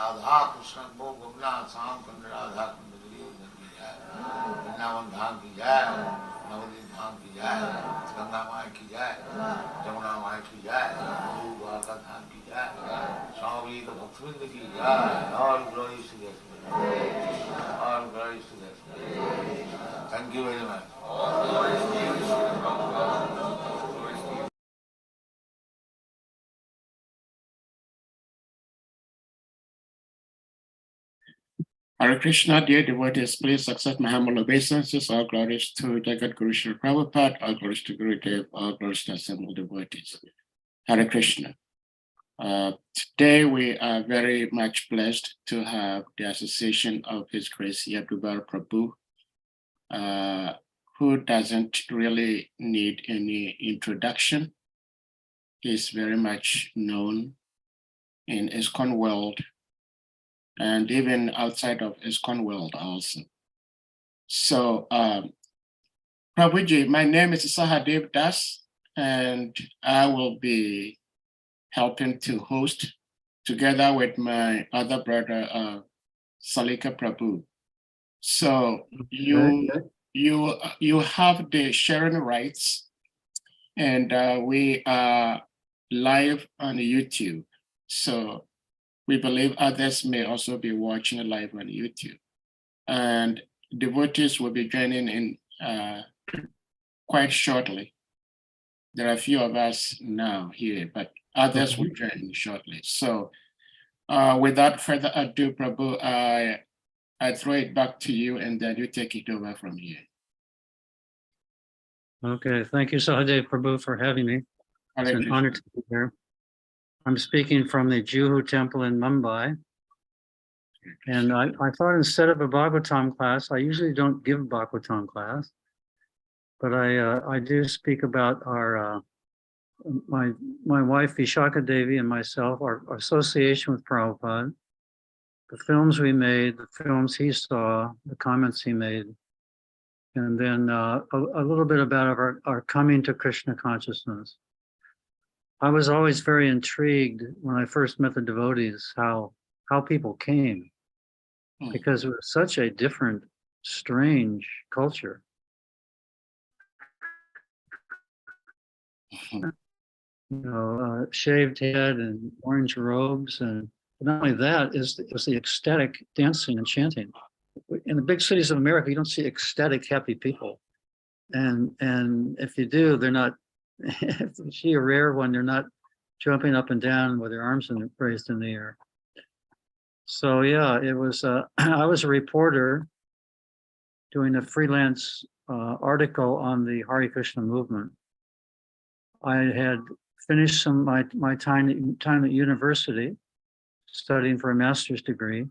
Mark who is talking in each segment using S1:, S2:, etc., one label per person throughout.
S1: Radha Krishna Bhogavna Sam Kund Radha Kund Duryodhan ki jai, Vrindavan Dham ki jai, Navadvip Dham ki jai, Ganga Mai ki jai, Jamuna Mai ki jai, Yadubara Dham ki jai, Swami Bhaktivinoda ki jai. All glories to the Spirit. All glories to the Spirit. Thank you very much.
S2: Hare Krishna, dear devotees, please accept my humble obeisances. All glories to Jagat Guru Srila Prabhupada, all glories to Gurudev, all glories to assembled devotees. Hare Krishna. Today we are very much blessed to have the association of His Grace Yadubara Prabhu, who doesn't really need any introduction. He's very much known in ISKCON world and even outside of ISKCON world also. So, Prabhuji, my name is Sahadev Das, and I will be helping to host together with my other brother, Salika Prabhu. So you have the sharing rights, and we are live on YouTube. So we believe others may also be watching live on YouTube. And devotees will be joining in quite shortly. There are a few of us now here, but others will join shortly. So without further ado, Prabhu, I throw it back to you and then you take it over from here.
S3: Okay, thank you, Sahadev Prabhu, for having me. It's an honor to be here. I'm speaking from the Juhu Temple in Mumbai. And I thought instead of a Bhagavatam class, I usually don't give Bhagavatam class, but I do speak about our my wife Vishaka Devi and myself, our association with Prabhupada, the films we made, the films he saw, the comments he made, and then a little bit about our coming to Krishna consciousness. I was always very intrigued when I first met the devotees, how people came, because it was such a different, strange culture. Shaved head and orange robes, and not only that, is the ecstatic dancing and chanting. In the big cities of America, you don't see ecstatic, happy people, and if you do, they're not. If you see a rare one, they're not jumping up and down with their arms raised in the air. So yeah, it was. I was a reporter doing a freelance article on the Hare Krishna movement. I had finished my time at university, studying for a master's degree.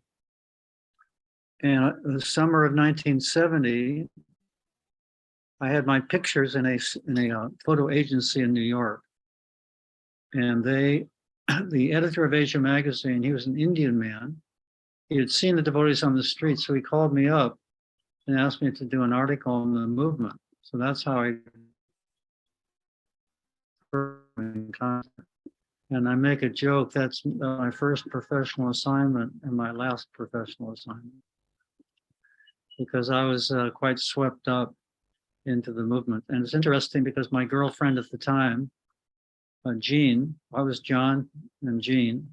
S3: And the summer of 1970, I had my pictures in a photo agency in New York. And the editor of Asia magazine, he was an Indian man. He had seen the devotees on the street, so he called me up and asked me to do an article on the movement. So that's how I in contact. And I make a joke, that's my first professional assignment and my last professional assignment, because I was quite swept up into the movement. And it's interesting because my girlfriend at the time, Jean, I was John and Jean,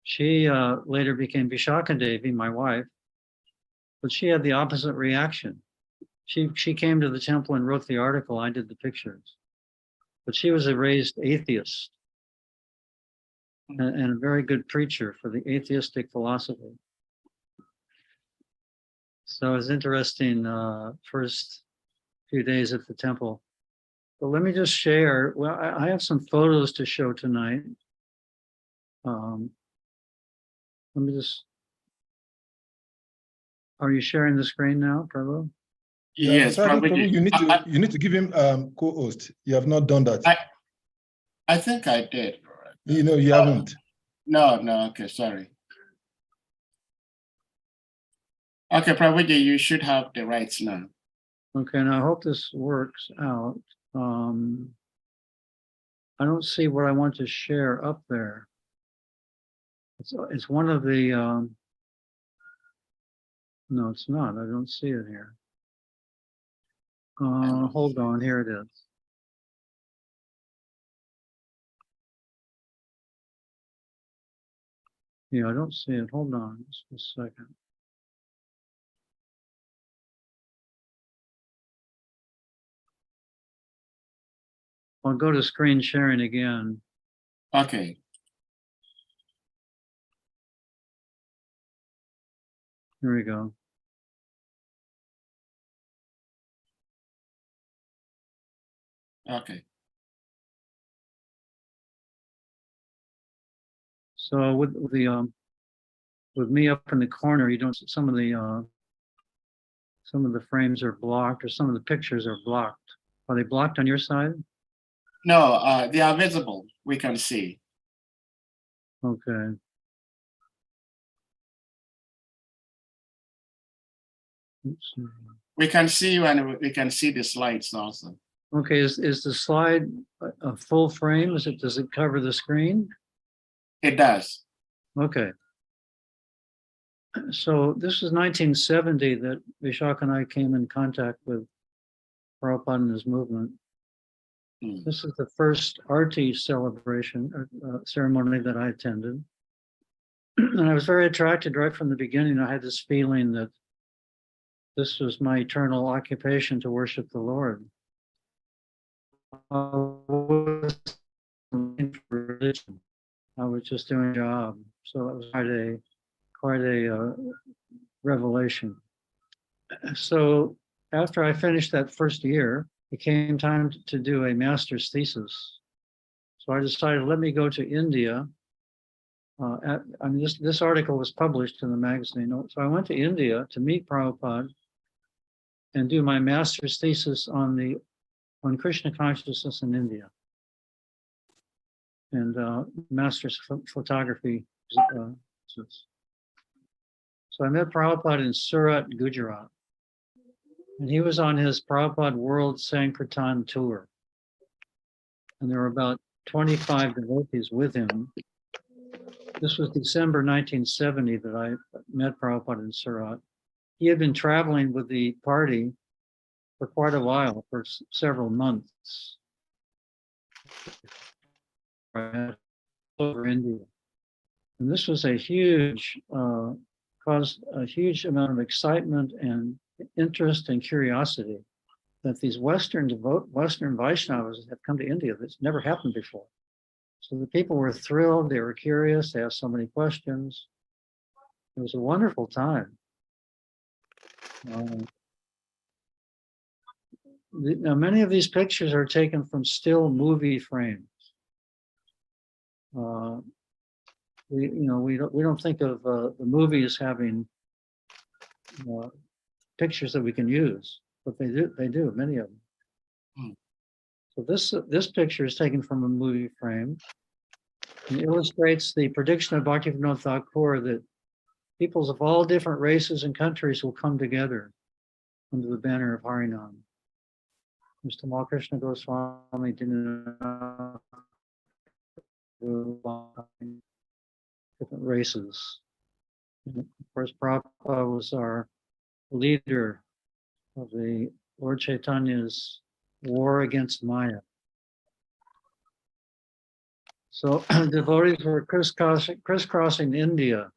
S3: she later became Vishaka Devi, my wife, but she had the opposite reaction. She came to the temple and wrote the article, I did the pictures. But she was a raised atheist and a very good preacher for the atheistic philosophy. So it was interesting first few days at the temple. But let me just share, well, I have some photos to show tonight. Let me just, are you sharing the screen now, Prabhu?
S2: Yes,
S4: Prabhu, you need to give him co-host. You have not done that.
S2: I think I did.
S4: You know, you haven't.
S2: No, okay, sorry. Okay, Prabhuji, you should have the rights now.
S3: Okay, and I hope this works out. I don't see what I want to share up there. It's one of the, no, it's not. I don't see it here. Hold on, here it is. Yeah, I don't see it. Hold on just a second. I'll go to screen sharing again.
S2: Okay.
S3: Here we go.
S2: Okay.
S3: So with me up in the corner, you don't, some of the frames are blocked, or some of the pictures are blocked. Are they blocked on your side?
S2: No, they are visible. We can see.
S3: Okay. Oops.
S2: We can see you, and we can see the slides also.
S3: Okay, is the slide a full frame? Does it cover the screen?
S2: It does.
S3: Okay. So this is 1970 that Vishak and I came in contact with Prabhupada and his movement. This is the first Arti celebration ceremony that I attended. And I was very attracted right from the beginning. I had this feeling that this was my eternal occupation, to worship the Lord. I was just doing a job. So it was quite a revelation. So after I finished that first year, it came time to do a master's thesis. So I decided, let me go to India. This article was published in the magazine. So I went to India to meet Prabhupada and do my master's thesis on Krishna consciousness in India, and master's photography. So I met Prabhupada in Surat, Gujarat, and he was on his Prabhupada World Sankirtan tour. And there were about 25 devotees with him. This was December 1970 that I met Prabhupada in Surat. He had been traveling with the party for quite a while, for several months, over India. And this was caused a huge amount of excitement and interest and curiosity that these Western Vaishnavas have come to India. That's never happened before. So the people were thrilled, they were curious, they asked so many questions. It was a wonderful time. Now, many of these pictures are taken from still movie frames. We don't think of the movies having pictures that we can use, but they do, many of them. So this picture is taken from a movie frame and illustrates the prediction of Bhaktivinoda Thakur that peoples of all different races and countries will come together under the banner of Harinam. Mr. Malkrishna Goswami different races. And of course, Prabhupada was our leader of the Lord Chaitanya's war against Maya. So devotees were crisscrossing India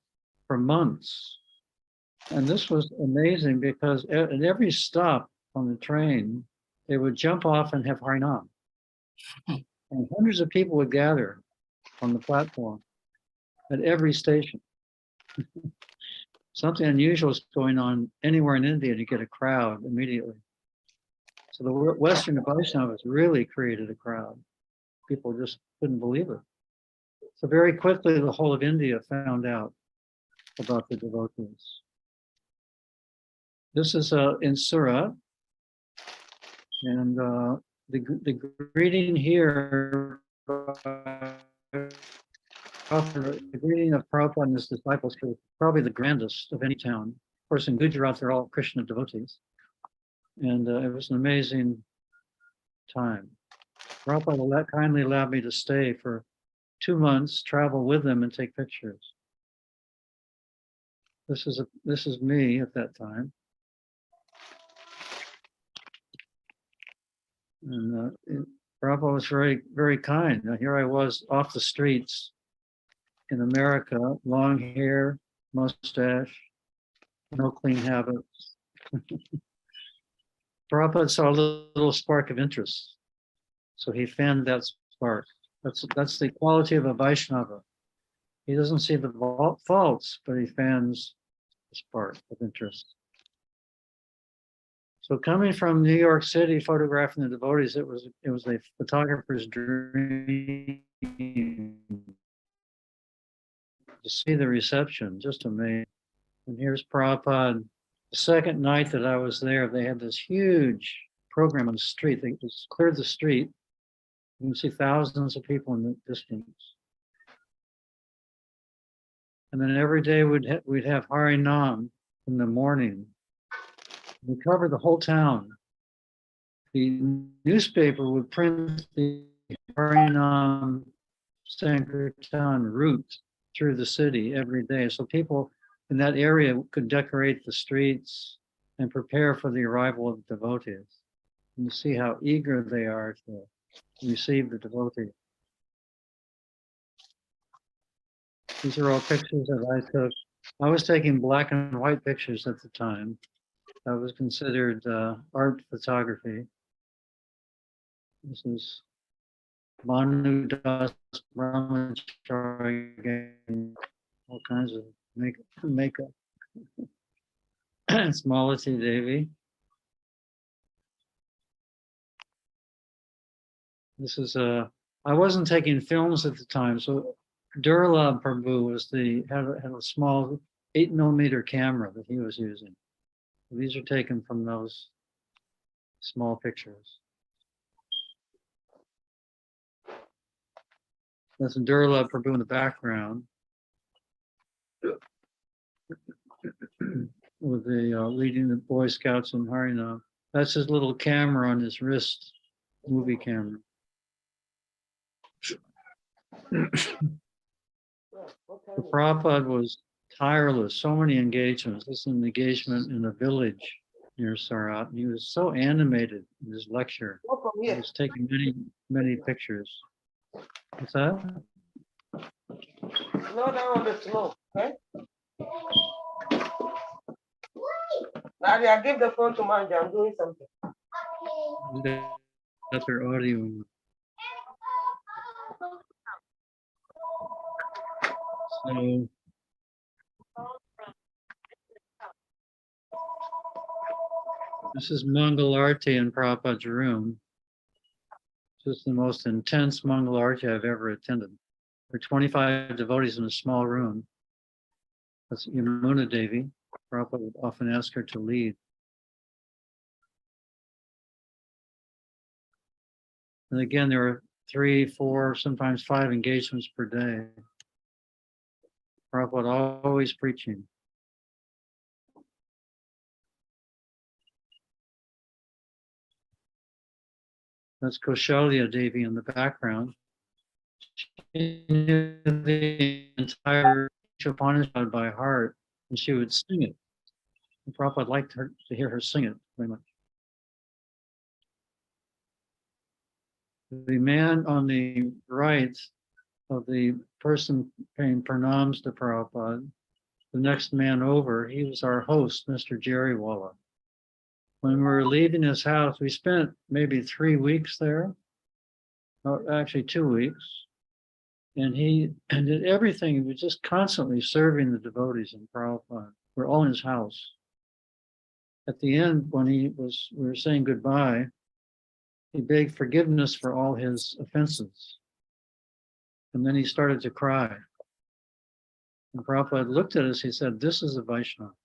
S3: for months. And this was amazing because at every stop on the train, they would jump off and have Harinam. And hundreds of people would gather on the platform at every station. Something unusual is going on anywhere in India to get a crowd immediately. So the Western Vaishnavas really created a crowd. People just couldn't believe it. So very quickly, the whole of India found out about the devotees. This is in Surat, and the greeting here, the greeting of Prabhupada and his disciples was probably the grandest of any town. Of course, in Gujarat, they're all Krishna devotees. And it was an amazing time. Prabhupada kindly allowed me to stay for 2 months, travel with them and take pictures. This is me at that time. And Prabhupada was very, very kind. Now, here I was off the streets in America, long hair, mustache, no clean habits. Prabhupada saw a little spark of interest. So he fanned that spark. That's the quality of a Vaishnava. He doesn't see the faults, but he fans the spark of interest. So coming from New York City, photographing the devotees, it was a photographer's dream to see the reception, just amazing. And here's Prabhupada. The second night that I was there, they had this huge program on the street. They just cleared the street. You can see thousands of people in the distance. And then every day we'd have Hari Nam in the morning. We covered the whole town. The newspaper would print the Hari Nam Sankirtan route through the city every day. So people in that area could decorate the streets and prepare for the arrival of devotees. And you see how eager they are to receive the devotee. These are all pictures that I took. I was taking black and white pictures at the time. That was considered art photography. This is Manu Das Brahmachari, all kinds of makeup. It's Malati Devi. This is I wasn't taking films at the time, so Durlab Prabhu was had a small 8mm camera that he was using. These are taken from those small pictures. That's Durlab Prabhu in the background with the leading the Boy Scouts in Harinam. That's his little camera on his wrist, movie camera. The Prabhupada was tireless, so many engagements. This is an engagement in a village near Sarat. And he was so animated in his lecture. He was taking many pictures. What's that?
S5: No, down on the floor, okay? Nadia, give the phone to Manja. I'm doing something.
S3: That's her audio. So this is Mangalarti in Prabhupada's room. This is the most intense Mangalarti I've ever attended. There are 25 devotees in a small room. That's Yamuna Devi. Prabhupada would often ask her to lead. And again, there are 3, 4, sometimes 5 engagements per day. Prabhupada always preaching. That's Kaushalya Devi in the background. She knew the entire Upanishad by heart, and she would sing it. And Prabhupada liked her to hear her sing it very much. The man on the right of the person paying pranams to Prabhupada, the next man over, he was our host, Mr. Jariwala. When we were leaving his house, we spent maybe 3 weeks there, or actually 2 weeks. And he did everything. He was just constantly serving the devotees in Prabhupada. We're all in his house. At the end, when we were saying goodbye, he begged forgiveness for all his offenses. And then he started to cry. And Prabhupada looked at us, he said, "This is a Vaishnava."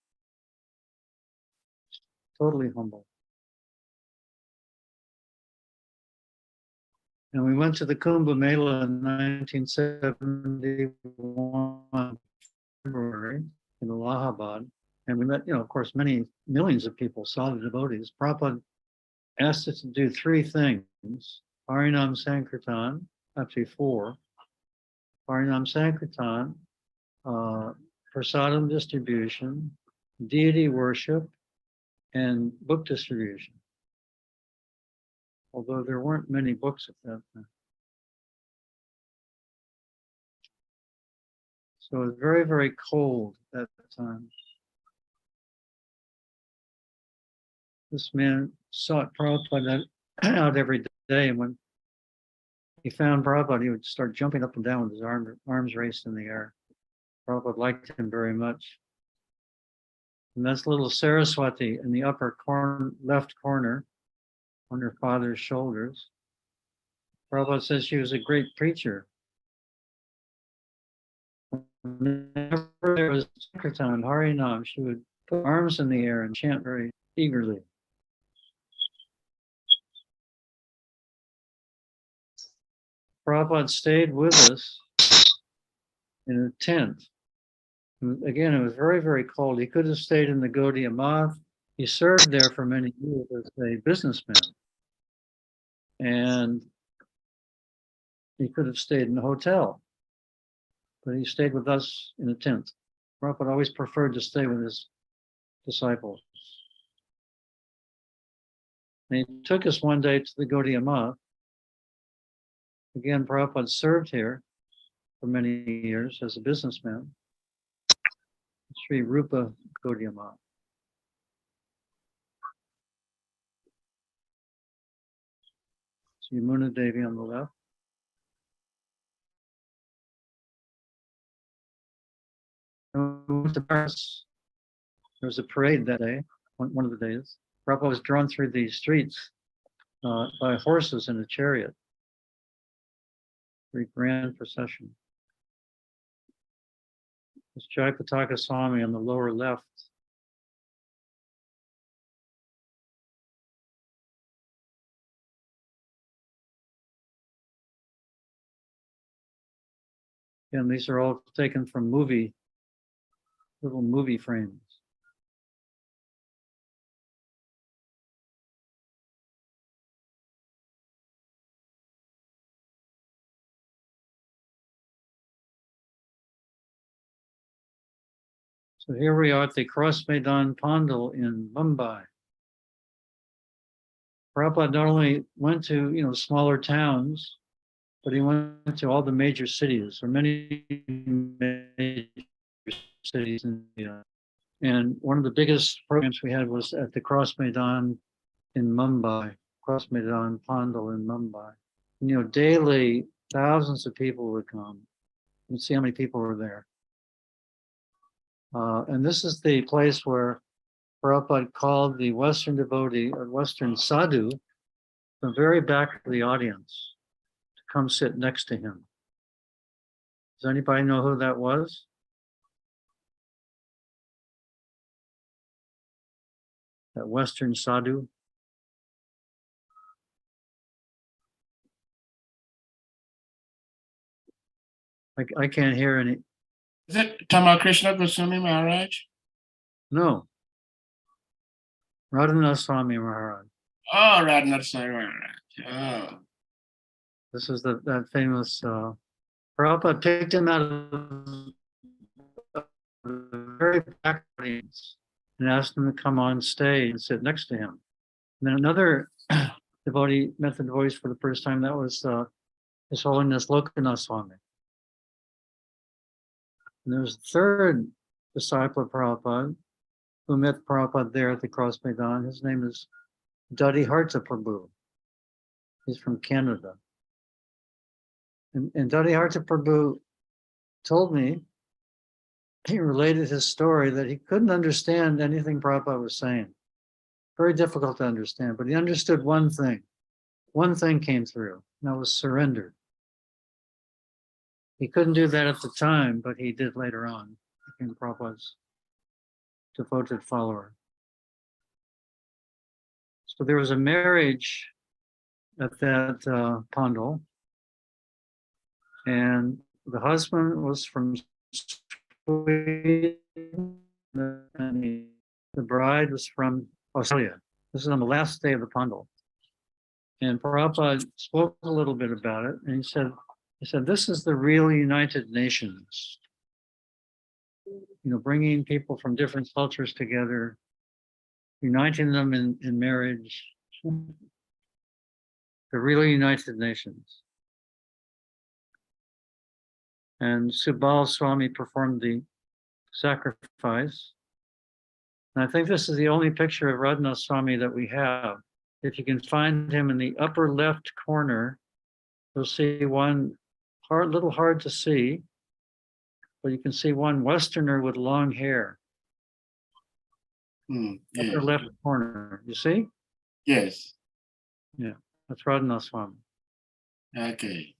S3: Totally humble. And we went to the Kumbh Mela in 1971, February, in Allahabad. And we met, of course, many millions of people saw the devotees. Prabhupada asked us to do 3 things. Harinam Sankirtan, actually 4. Harinam Sankirtan, prasadam distribution, deity worship, and book distribution. Although there weren't many books at that time. So it was very, very cold at the time. This man sought Prabhupada out every day, and when he found Prabhupada, he would start jumping up and down with his arms raised in the air. Prabhupada liked him very much. And that's little Saraswati in the upper left corner on her father's shoulders. Prabhupada says she was a great preacher. Whenever there was Kirtan, Harinam, she would put arms in the air and chant very eagerly. Prabhupada stayed with us in a tent. Again, it was very, very cold. He could have stayed in the Gaudiya Math. He served there for many years as a businessman. And he could have stayed in a hotel. But he stayed with us in a tent. Prabhupada always preferred to stay with his disciples. And he took us one day to the Gaudiya Math. Again, Prabhupada served here for many years as a businessman. Sri Rupa Gaudiya Math. Yamuna Devi on the left. And we went to Paris. There was a parade that day, one of the days. Prabhupada was drawn through these streets by horses in a chariot. Very grand procession. There's Jayapataka Swami on the lower left. And these are all taken from little movie frames. So here we are at the Cross Maidan Pandal in Mumbai. Prabhupada not only went to smaller towns, but he went to all the major cities, or many major cities in India. And one of the biggest programs we had was at the Cross Maidan in Mumbai, Cross Maidan Pandal in Mumbai. And, daily thousands of people would come. You can see how many people were there. And this is the place where Prabhupada called the Western devotee, or Western sadhu, from the very back of the audience to come sit next to him. Does anybody know who that was? That Western sadhu? I can't hear any.
S2: Is it Tamal Krishna Goswami Maharaj?
S3: No. Radhanath Swami Maharaj.
S2: Oh, Radhanath Swami Maharaj. Oh.
S3: This is that famous Prabhupada picked him out of the very back audience and asked him to come on stage and sit next to him. And then another devotee met the devotees for the first time. That was His Holiness Lokanath Swami. And there was a third disciple of Prabhupada who met Prabhupada there at the Cross Maidan. His name is Dadi Harta Prabhu. He's from Canada. And Dadi Harta Prabhu told me, he related his story that he couldn't understand anything Prabhupada was saying. Very difficult to understand, but he understood one thing. One thing came through, and that was surrender. He couldn't do that at the time, but he did later on. He became Prabhupada's devoted follower. So there was a marriage at that Pandal, and the husband was from Sweden, and the bride was from Australia. This is on the last day of the Pandal. And Prabhupada spoke a little bit about it, and he said, this is the real United Nations. bringing people from different cultures together, uniting them in marriage, the really United Nations. And Subal Swami performed the sacrifice. And I think this is the only picture of Radhanath Swami that we have. If you can find him in the upper left corner, you'll see one little hard to see, but you can see one Westerner with long hair.
S2: Yes.
S3: Upper left corner, you see?
S2: Yes.
S3: Yeah, that's Radhanath Swami.
S2: Okay.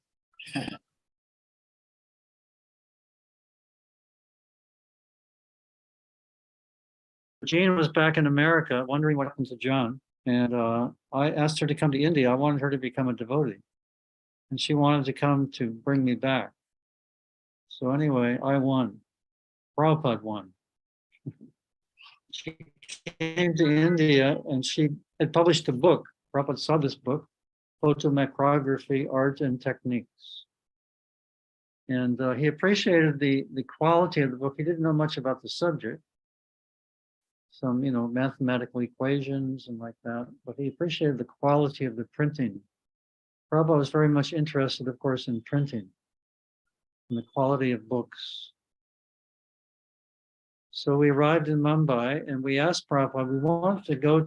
S3: Jean was back in America wondering what happened to John. And I asked her to come to India. I wanted her to become a devotee. And she wanted to come to bring me back. So anyway, I won. Prabhupada won. She came to India and she had published a book. Prabhupada saw this book, Photomicrography, Art and Techniques. And he appreciated the quality of the book. He didn't know much about the subject. Some, mathematical equations and like that, but he appreciated the quality of the printing. Prabhupada was very much interested, of course, in printing and the quality of books. So we arrived in Mumbai and we asked Prabhupada, we wanted to go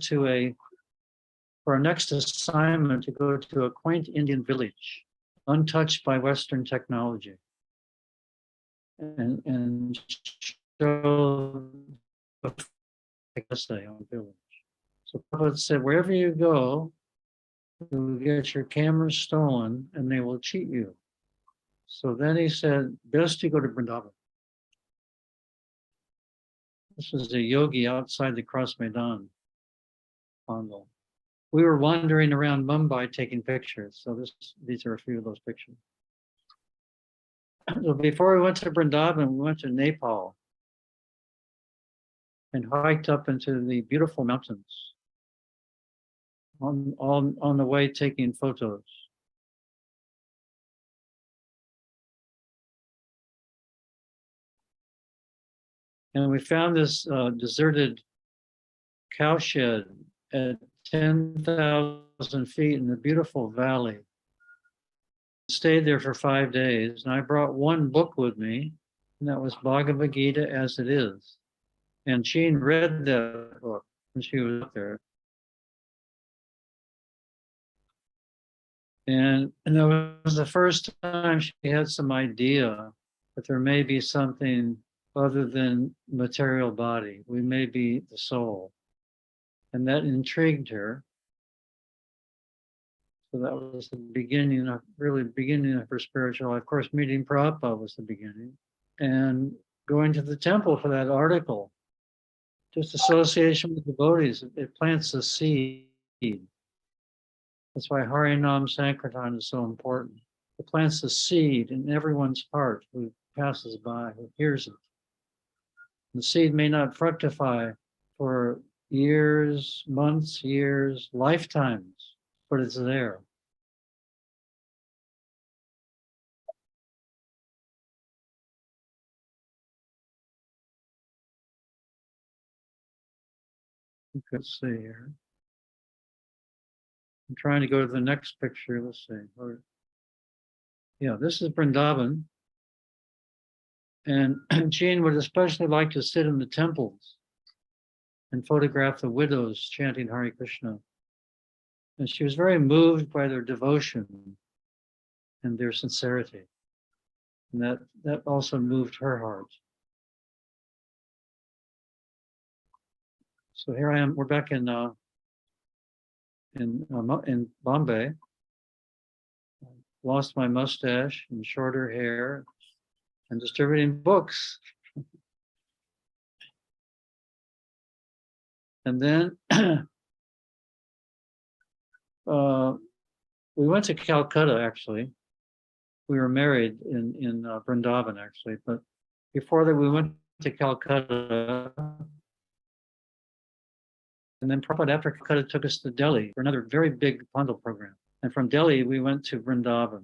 S3: for our next assignment, to go to a quaint Indian village, untouched by Western technology, and show essay on village. So Prabhupada said, wherever you go, you'll get your camera stolen and they will cheat you. So then he said, best you go to Vrindavan. This was a yogi outside the Cross Maidan. We were wandering around Mumbai taking pictures. So these are a few of those pictures. So before we went to Vrindavan, we went to Nepal and hiked up into the beautiful mountains on the way taking photos. And we found this deserted cowshed at 10,000 feet in a beautiful valley. Stayed there for 5 days, and I brought one book with me, and that was Bhagavad Gita as it is. And Jean read that book when she was up there. And that was the first time she had some idea that there may be something other than material body. We may be the soul. And that intrigued her. So that was the beginning of her spiritual life. Of course, meeting Prabhupada was the beginning. And going to the temple for that article. Just association with devotees, it plants a seed. That's why Harinam Sankirtan is so important. It plants a seed in everyone's heart who passes by, who hears it. The seed may not fructify for years, months, years, lifetimes, but it's there. You could see here. I'm trying to go to the next picture. Let's see. Yeah, this is Vrindavan. And Jean would especially like to sit in the temples and photograph the widows chanting Hare Krishna. And she was very moved by their devotion and their sincerity. And that also moved her heart. So here I am, we're back in Bombay. Lost my mustache and shorter hair and distributing books. And then we went to Calcutta, actually. We were married in Vrindavan, actually. But before that, we went to Calcutta. And then Prabhupada, after Calcutta, took us to Delhi for another very big Pandal program. And from Delhi, we went to Vrindavan.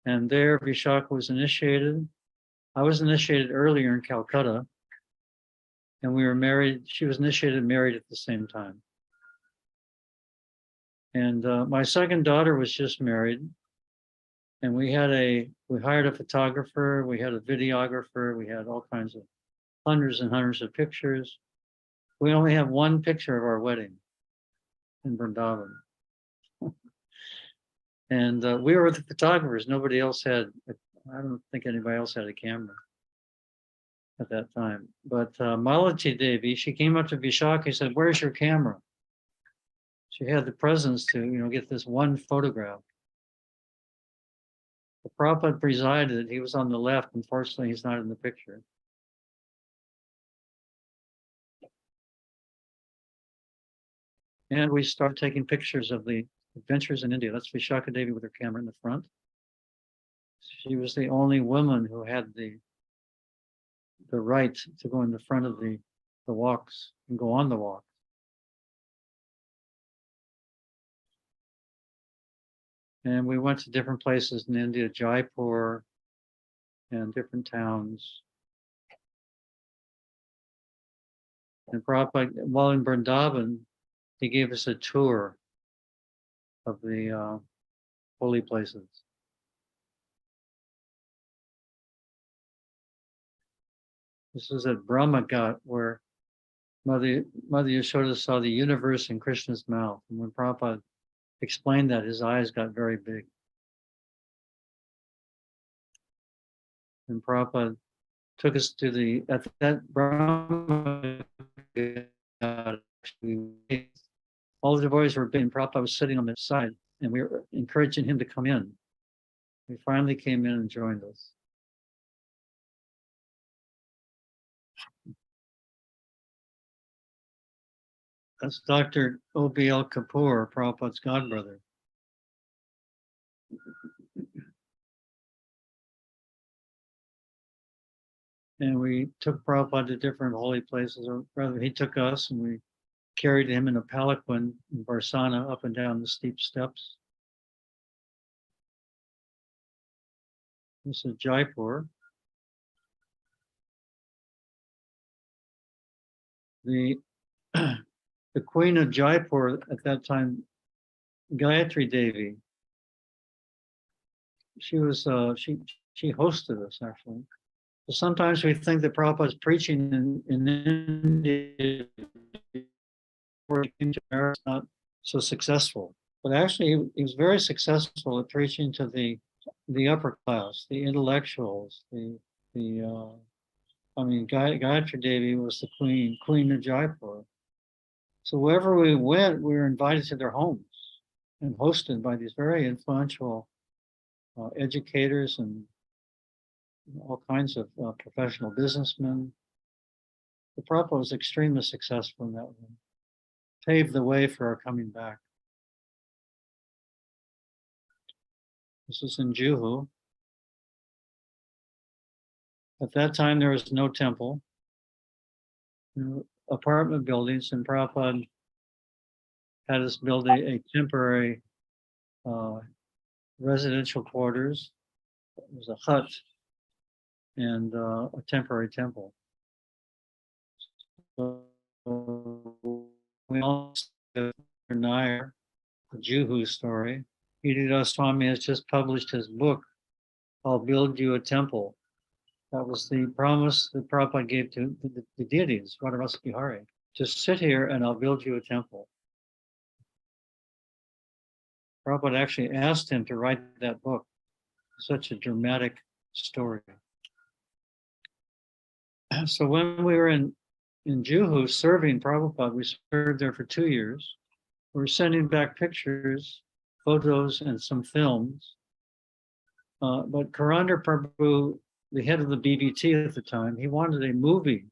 S3: And there, Vishaka was initiated. I was initiated earlier in Calcutta, and we were married. She was initiated and married at the same time. And my second daughter was just married, and we hired a photographer, we had a videographer, we had all kinds of hundreds and hundreds of pictures. We only have one picture of our wedding in Vrindavan. And we were the photographers. Nobody else had, I don't think anybody else had a camera at that time. But Malati Devi, she came up to Vishaka and said, "Where's your camera?" She had the presence to, get this one photograph. The Prabhupada presided, he was on the left. Unfortunately, he's not in the picture. And we started taking pictures of the adventures in India. That's Vishaka Devi with her camera in the front. She was the only woman who had the right to go in the front of the walks and go on the walk. And we went to different places in India, Jaipur, and different towns. And Prabhupada, while in Vrindavan, he gave us a tour of the holy places. This is at Brahma Ghat, where Mother Yashoda saw the universe in Krishna's mouth. And when Prabhupada explained that, his eyes got very big. And Prabhupada took us to at that Brahma Ghat, all the devotees were being, Prabhupada was sitting on the side, and we were encouraging him to come in. He finally came in and joined us. That's Dr. O.B.L. Kapoor, Prabhupada's godbrother. And we took Prabhupada to different holy places, or rather he took us and we carried him in a palanquin in Barsana up and down the steep steps. This is Jaipur. The Queen of Jaipur at that time, Gayatri Devi, she was she hosted us actually. So sometimes we think that Prabhupada's preaching in India is not so successful, but actually he was very successful at preaching to the upper class, the intellectuals, Gayatri Devi was the queen of Jaipur. So wherever we went, we were invited to their homes and hosted by these very influential educators and all kinds of professional businessmen. The Prabhupada was extremely successful in that way, paved the way for our coming back. This is in Juhu. At that time, there was no temple, apartment buildings, and Prabhupada had us build a temporary residential quarters. It was a hut and a temporary temple. So we also have Nair, the Juhu story. Hidida Swami has just published his book, "I'll Build You a Temple." That was the promise that Prabhupada gave to the deities, Radharasa Bihari. Just sit here and I'll build you a temple. Prabhupada actually asked him to write that book. Such a dramatic story. So when we were in Juhu serving Prabhupada, we served there for 2 years. We were sending back pictures, photos, and some films. But Karandar Prabhu, the head of the BBT at the time, he wanted a movie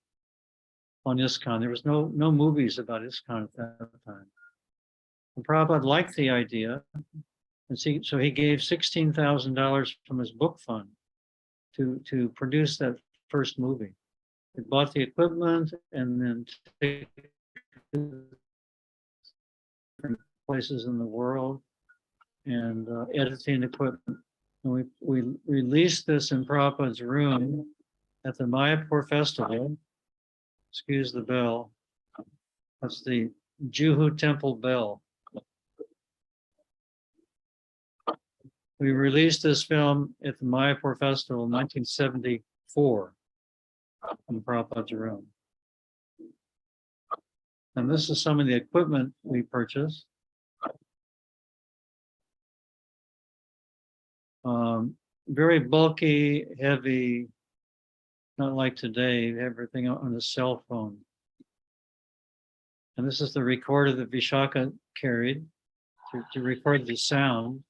S3: on ISKCON. There was no movies about ISKCON at that time. And Prabhupada liked the idea, and so he gave $16,000 from his book fund to produce that first movie. He bought the equipment and then took different places in the world and editing equipment. And we released this in Prabhupada's room at the Mayapur festival, excuse the bell, that's the Juhu temple bell. We released this film at the Mayapur festival in 1974 in Prabhupada's room. And this is some of the equipment we purchased. Very bulky, heavy, not like today, everything on the cell phone. And this is the recorder that Vishaka carried to record the sound.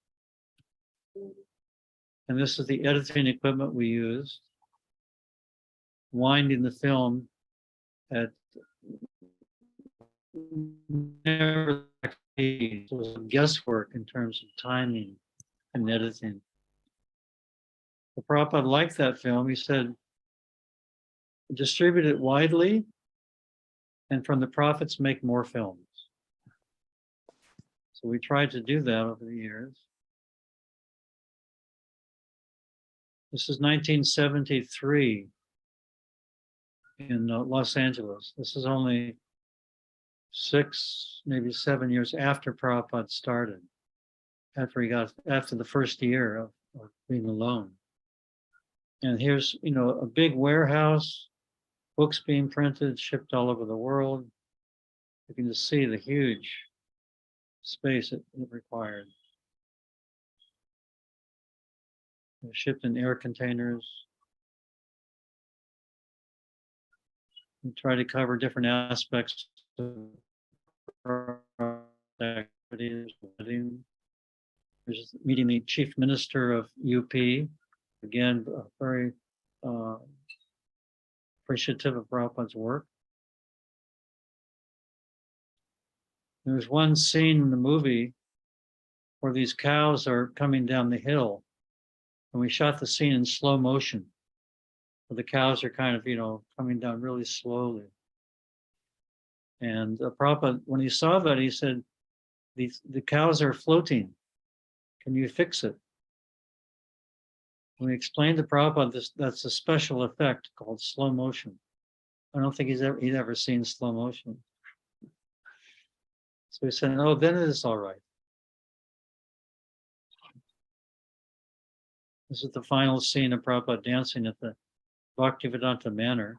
S3: And this is the editing equipment we used, winding the film at never it was guesswork in terms of timing and editing. The Prabhupada liked that film. He said, distribute it widely, and from the profits make more films. So we tried to do that over the years. This is 1973 in Los Angeles. This is only 6, maybe 7 years after Prabhupada started, after the first year of being alone. And here's, a big warehouse, books being printed, shipped all over the world. You can just see the huge space it required. They're shipped in air containers. We try to cover different aspects of activities. There's meeting the chief minister of UP. Again, very appreciative of Prabhupada's work. There's one scene in the movie where these cows are coming down the hill, and we shot the scene in slow motion. Where the cows are kind of, coming down really slowly. And Prabhupada, when he saw that, he said, the cows are floating. Can you fix it? When we explained to Prabhupada that's a special effect called slow motion. I don't think he'd ever seen slow motion. So he said, oh, then it is all right. This is the final scene of Prabhupada dancing at the Bhaktivedanta Manor.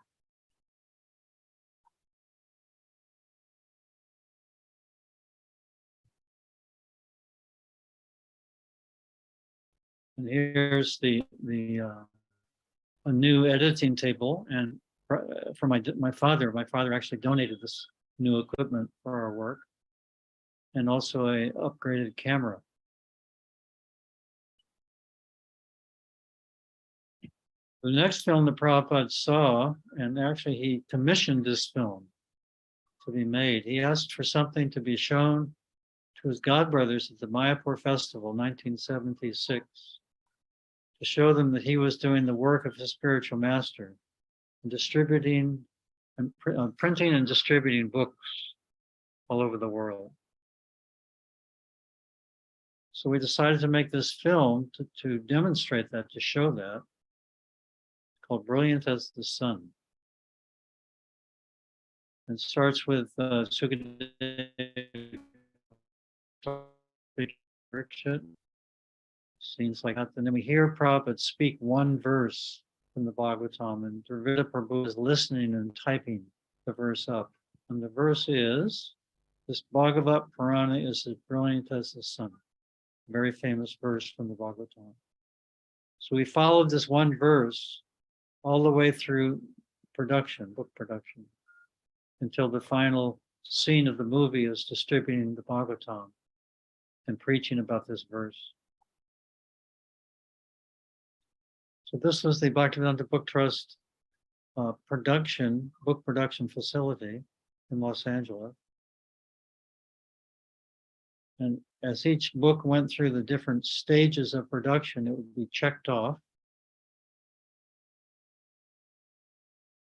S3: And here's a new editing table, and for my father actually donated this new equipment for our work, and also a upgraded camera. The next film that Prabhupada saw, and actually he commissioned this film to be made. He asked for something to be shown to his godbrothers at the Mayapur Festival, 1976, to show them that he was doing the work of his spiritual master, and distributing and printing and distributing books all over the world. So we decided to make this film to demonstrate that, to show that, called Brilliant as the Sun. It starts with Sukadev scenes like that. And then we hear Prabhupada speak one verse from the Bhagavatam, and Dravida Prabhu is listening and typing the verse up. And the verse is, this Bhagavat Purana is as brilliant as the sun. Very famous verse from the Bhagavatam. So we followed this one verse all the way through production, book production, until the final scene of the movie is distributing the Bhagavatam and preaching about this verse. So this was the Bhaktivedanta Book Trust book production facility in Los Angeles. And as each book went through the different stages of production, it would be checked off.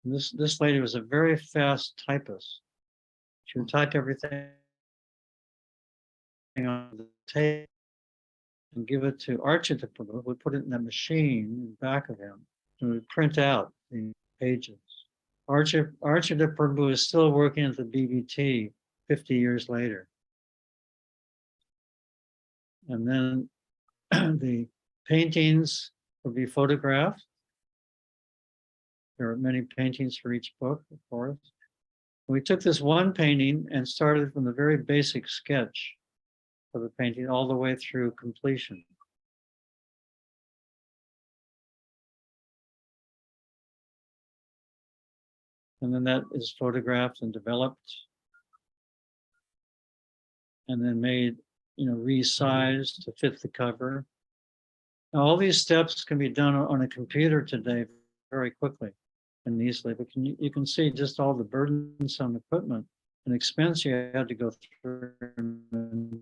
S3: And this lady was a very fast typist. She would type everything on the tape and give it to Archita Prabhu, who would put it in that machine in the back of him, and would print out the pages. Archita Prabhu is still working at the BBT 50 years later. And then the paintings will be photographed. There are many paintings for each book, of course. We took this one painting and started from the very basic sketch of the painting all the way through completion. And then that is photographed and developed and then made, resized to fit the cover. Now, all these steps can be done on a computer today very quickly and easily, but you can see just all the burdensome equipment and expense you had to go through and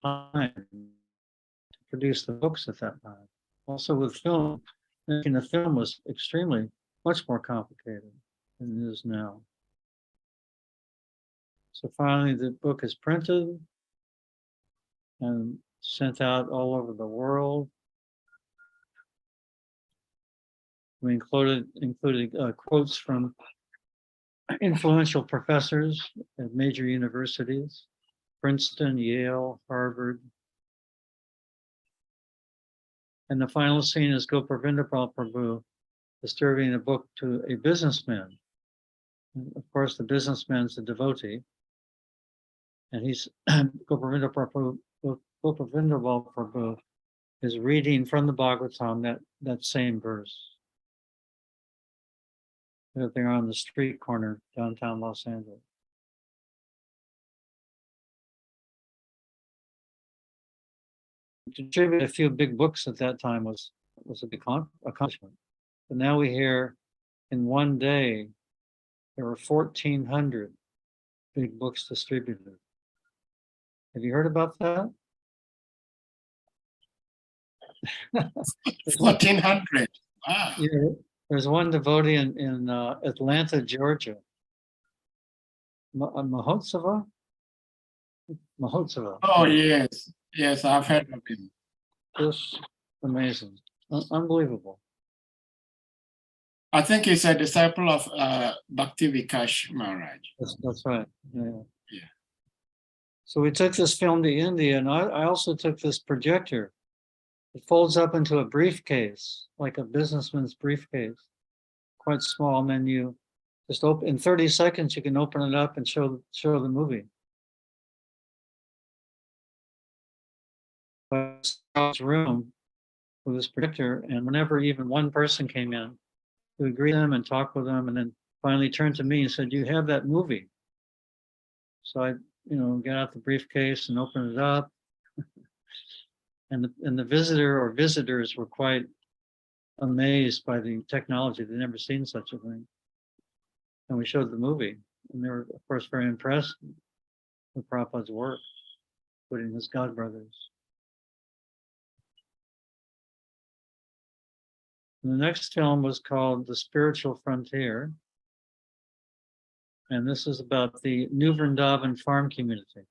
S3: time to produce the books at that time. Also with film, making a film was extremely much more complicated than it is now. So finally the book is printed and sent out all over the world. We included quotes from influential professors at major universities, Princeton, Yale, Harvard. And the final scene is Gopavinda Prabhu distributing a book to a businessman. And of course, the businessman's a devotee. And he's Gopavinda Prabhu is reading from the Bhagavatam that same verse. They're on the street corner downtown Los Angeles. To distribute a few big books at that time was a big accomplishment. But now we hear in one day there were 1,400 big books distributed. Have you heard about that?
S2: 1,400. Wow.
S3: Yeah, there's one devotee in Atlanta, Georgia. Mahotsava? Mahotsava.
S2: Oh, yes. Yes, I've heard of him.
S3: Just amazing. Unbelievable.
S2: I think he's a disciple of Bhakti Vikash Maharaj.
S3: That's right. Yeah.
S2: Yeah.
S3: So we took this film to India, and I also took this projector. It folds up into a briefcase, like a businessman's briefcase, quite small. And then you just open, in 30 seconds, you can open it up and show the movie. Room with this projector, and whenever even one person came in, we would greet them and talk with them, and then finally turned to me and said, "You have that movie?" So I, got out the briefcase and opened it up, and the visitor or visitors were quite amazed by the technology. They'd never seen such a thing, and we showed the movie, and they were, of course, very impressed with Prabhupada's work, including his godbrothers. The next film was called The Spiritual Frontier. And this is about the New Vrindavan farm community.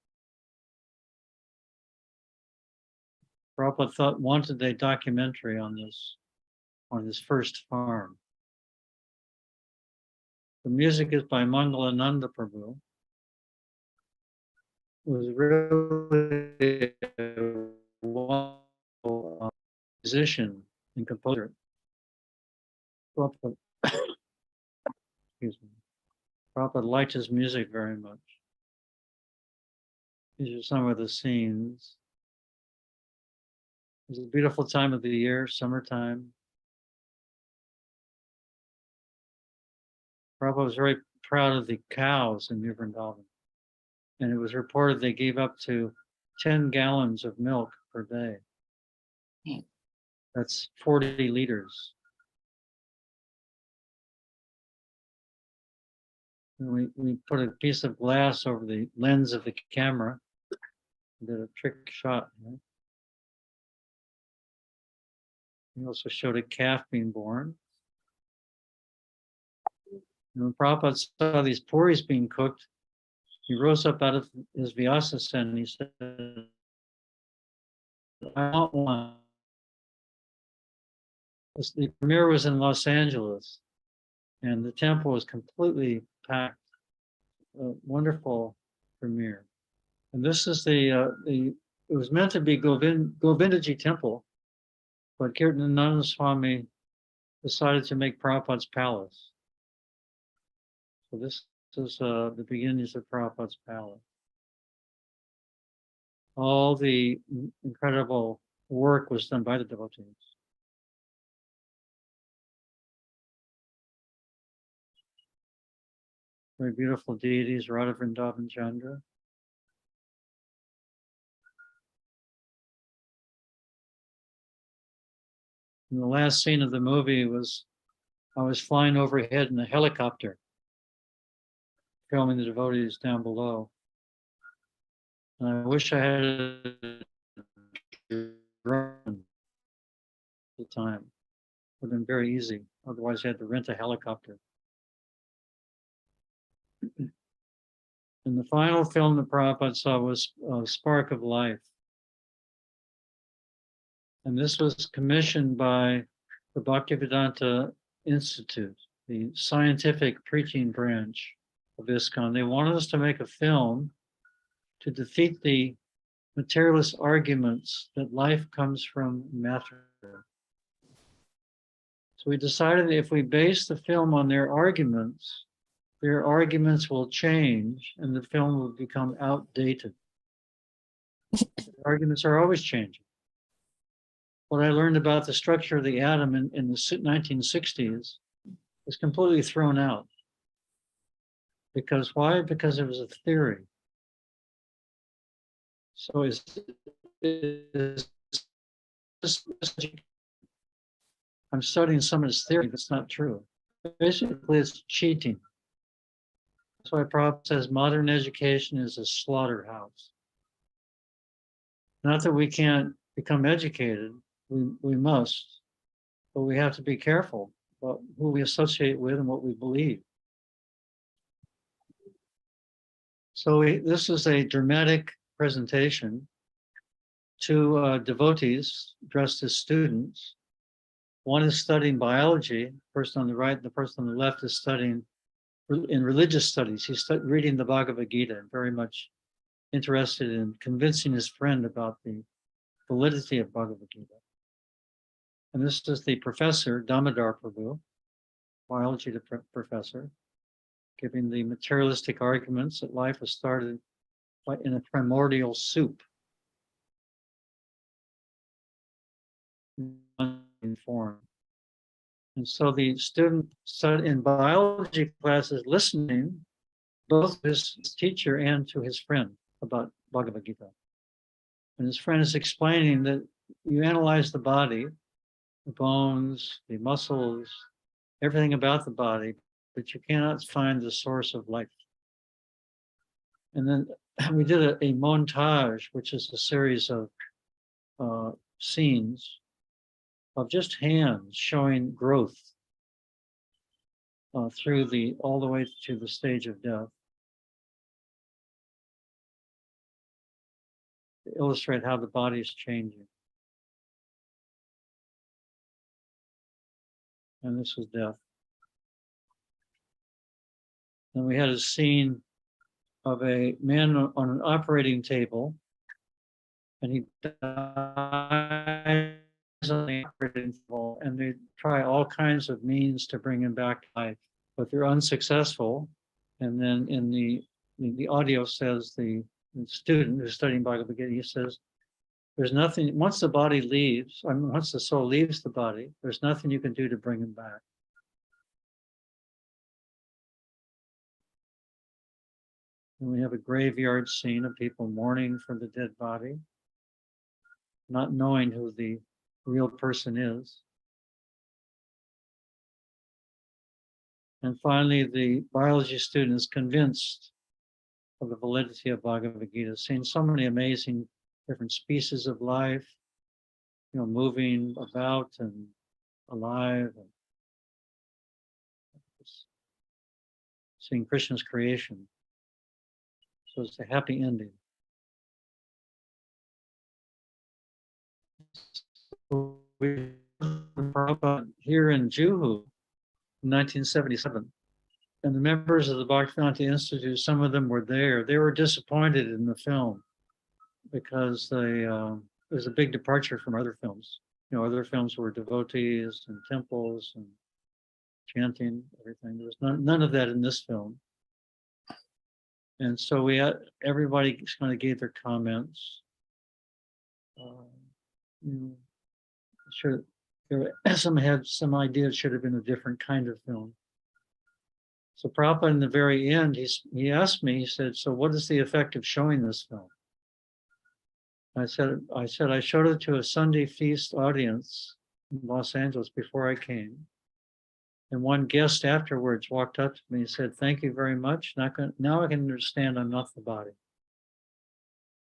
S3: Prabhupada wanted a documentary on this first farm. The music is by Mangalananda Prabhu, who was really a wonderful musician and composer. Prabhupada, excuse me. Prabhupada liked his music very much. These are some of the scenes. It's a beautiful time of the year, summertime. Prabhupada was very proud of the cows in New Vrindavan. And it was reported they gave up to 10 gallons of milk per day. That's 40 liters. And we put a piece of glass over the lens of the camera, did a trick shot. Right? We also showed a calf being born. And when Prabhupada saw these puris being cooked, he rose up out of his vyasasana and he said, "I want one." The premiere was in Los Angeles. And the temple was completely packed. A wonderful premiere. And this is it was meant to be Govindaji temple, but Kirtanananda Swami decided to make Prabhupada's palace. So this is the beginnings of Prabhupada's palace. All the incredible work was done by the devotees. Very beautiful deities, Radha Vrindavan Chandra. And the last scene of the movie was I was flying overhead in a helicopter, filming the devotees down below. And I wish I had a drone at the time. It would have been very easy. Otherwise, I had to rent a helicopter. And the final film that Prabhupada saw was Spark of Life. And this was commissioned by the Bhaktivedanta Institute, the scientific preaching branch of ISKCON. They wanted us to make a film to defeat the materialist arguments that life comes from matter. So we decided that if we base the film on their arguments will change and the film will become outdated. The arguments are always changing. What I learned about the structure of the atom in the 1960s was completely thrown out. Because why? Because it was a theory. So I'm studying some of this theory that's not true. Basically, it's cheating. That's why Prabhupada says modern education is a slaughterhouse. Not that we can't become educated, we must, but we have to be careful about who we associate with and what we believe. So this is a dramatic presentation. Two devotees dressed as students. One is studying biology, the person on the right, and the person on the left is studying in religious studies. He's reading the Bhagavad Gita and very much interested in convincing his friend about the validity of Bhagavad Gita. And this is the professor, Damodar Prabhu, biology professor, giving the materialistic arguments that life was started in a primordial soup. Form. And so the student in biology class is listening both to his teacher and to his friend about Bhagavad Gita. And his friend is explaining that you analyze the body, the bones, the muscles, everything about the body, but you cannot find the source of life. And then we did a montage, which is a series of scenes of just hands showing growth through all the way to the stage of death. To illustrate how the body is changing. And this is death. Then we had a scene of a man on an operating table, and he dies on the operating table, and they try all kinds of means to bring him back to life, but they're unsuccessful. And then in the audio says the student who's studying Bhagavad Gita, he says, there's nothing, once the body leaves, once the soul leaves the body, there's nothing you can do to bring him back. And we have a graveyard scene of people mourning for the dead body, not knowing who the real person is. And finally, the biology student is convinced of the validity of Bhagavad Gita, seeing so many amazing different species of life, moving about and alive, and seeing Krishna's creation. So it's a happy ending. Here in Juhu, in 1977. And the members of the Bhaktivedanta Institute, some of them were there. They were disappointed in the film because it was a big departure from other films. You know, other films were devotees and temples and chanting, everything. There was none of that in this film. And so we had, everybody kind of gave their comments. You know, sure, some had some idea it should have been a different kind of film. So Prabhupada in the very end, he asked me, he said, so what is the effect of showing this film? I said I showed it to a Sunday feast audience in Los Angeles before I came. And one guest afterwards walked up to me and said, thank you very much. Now I can understand I'm not the body.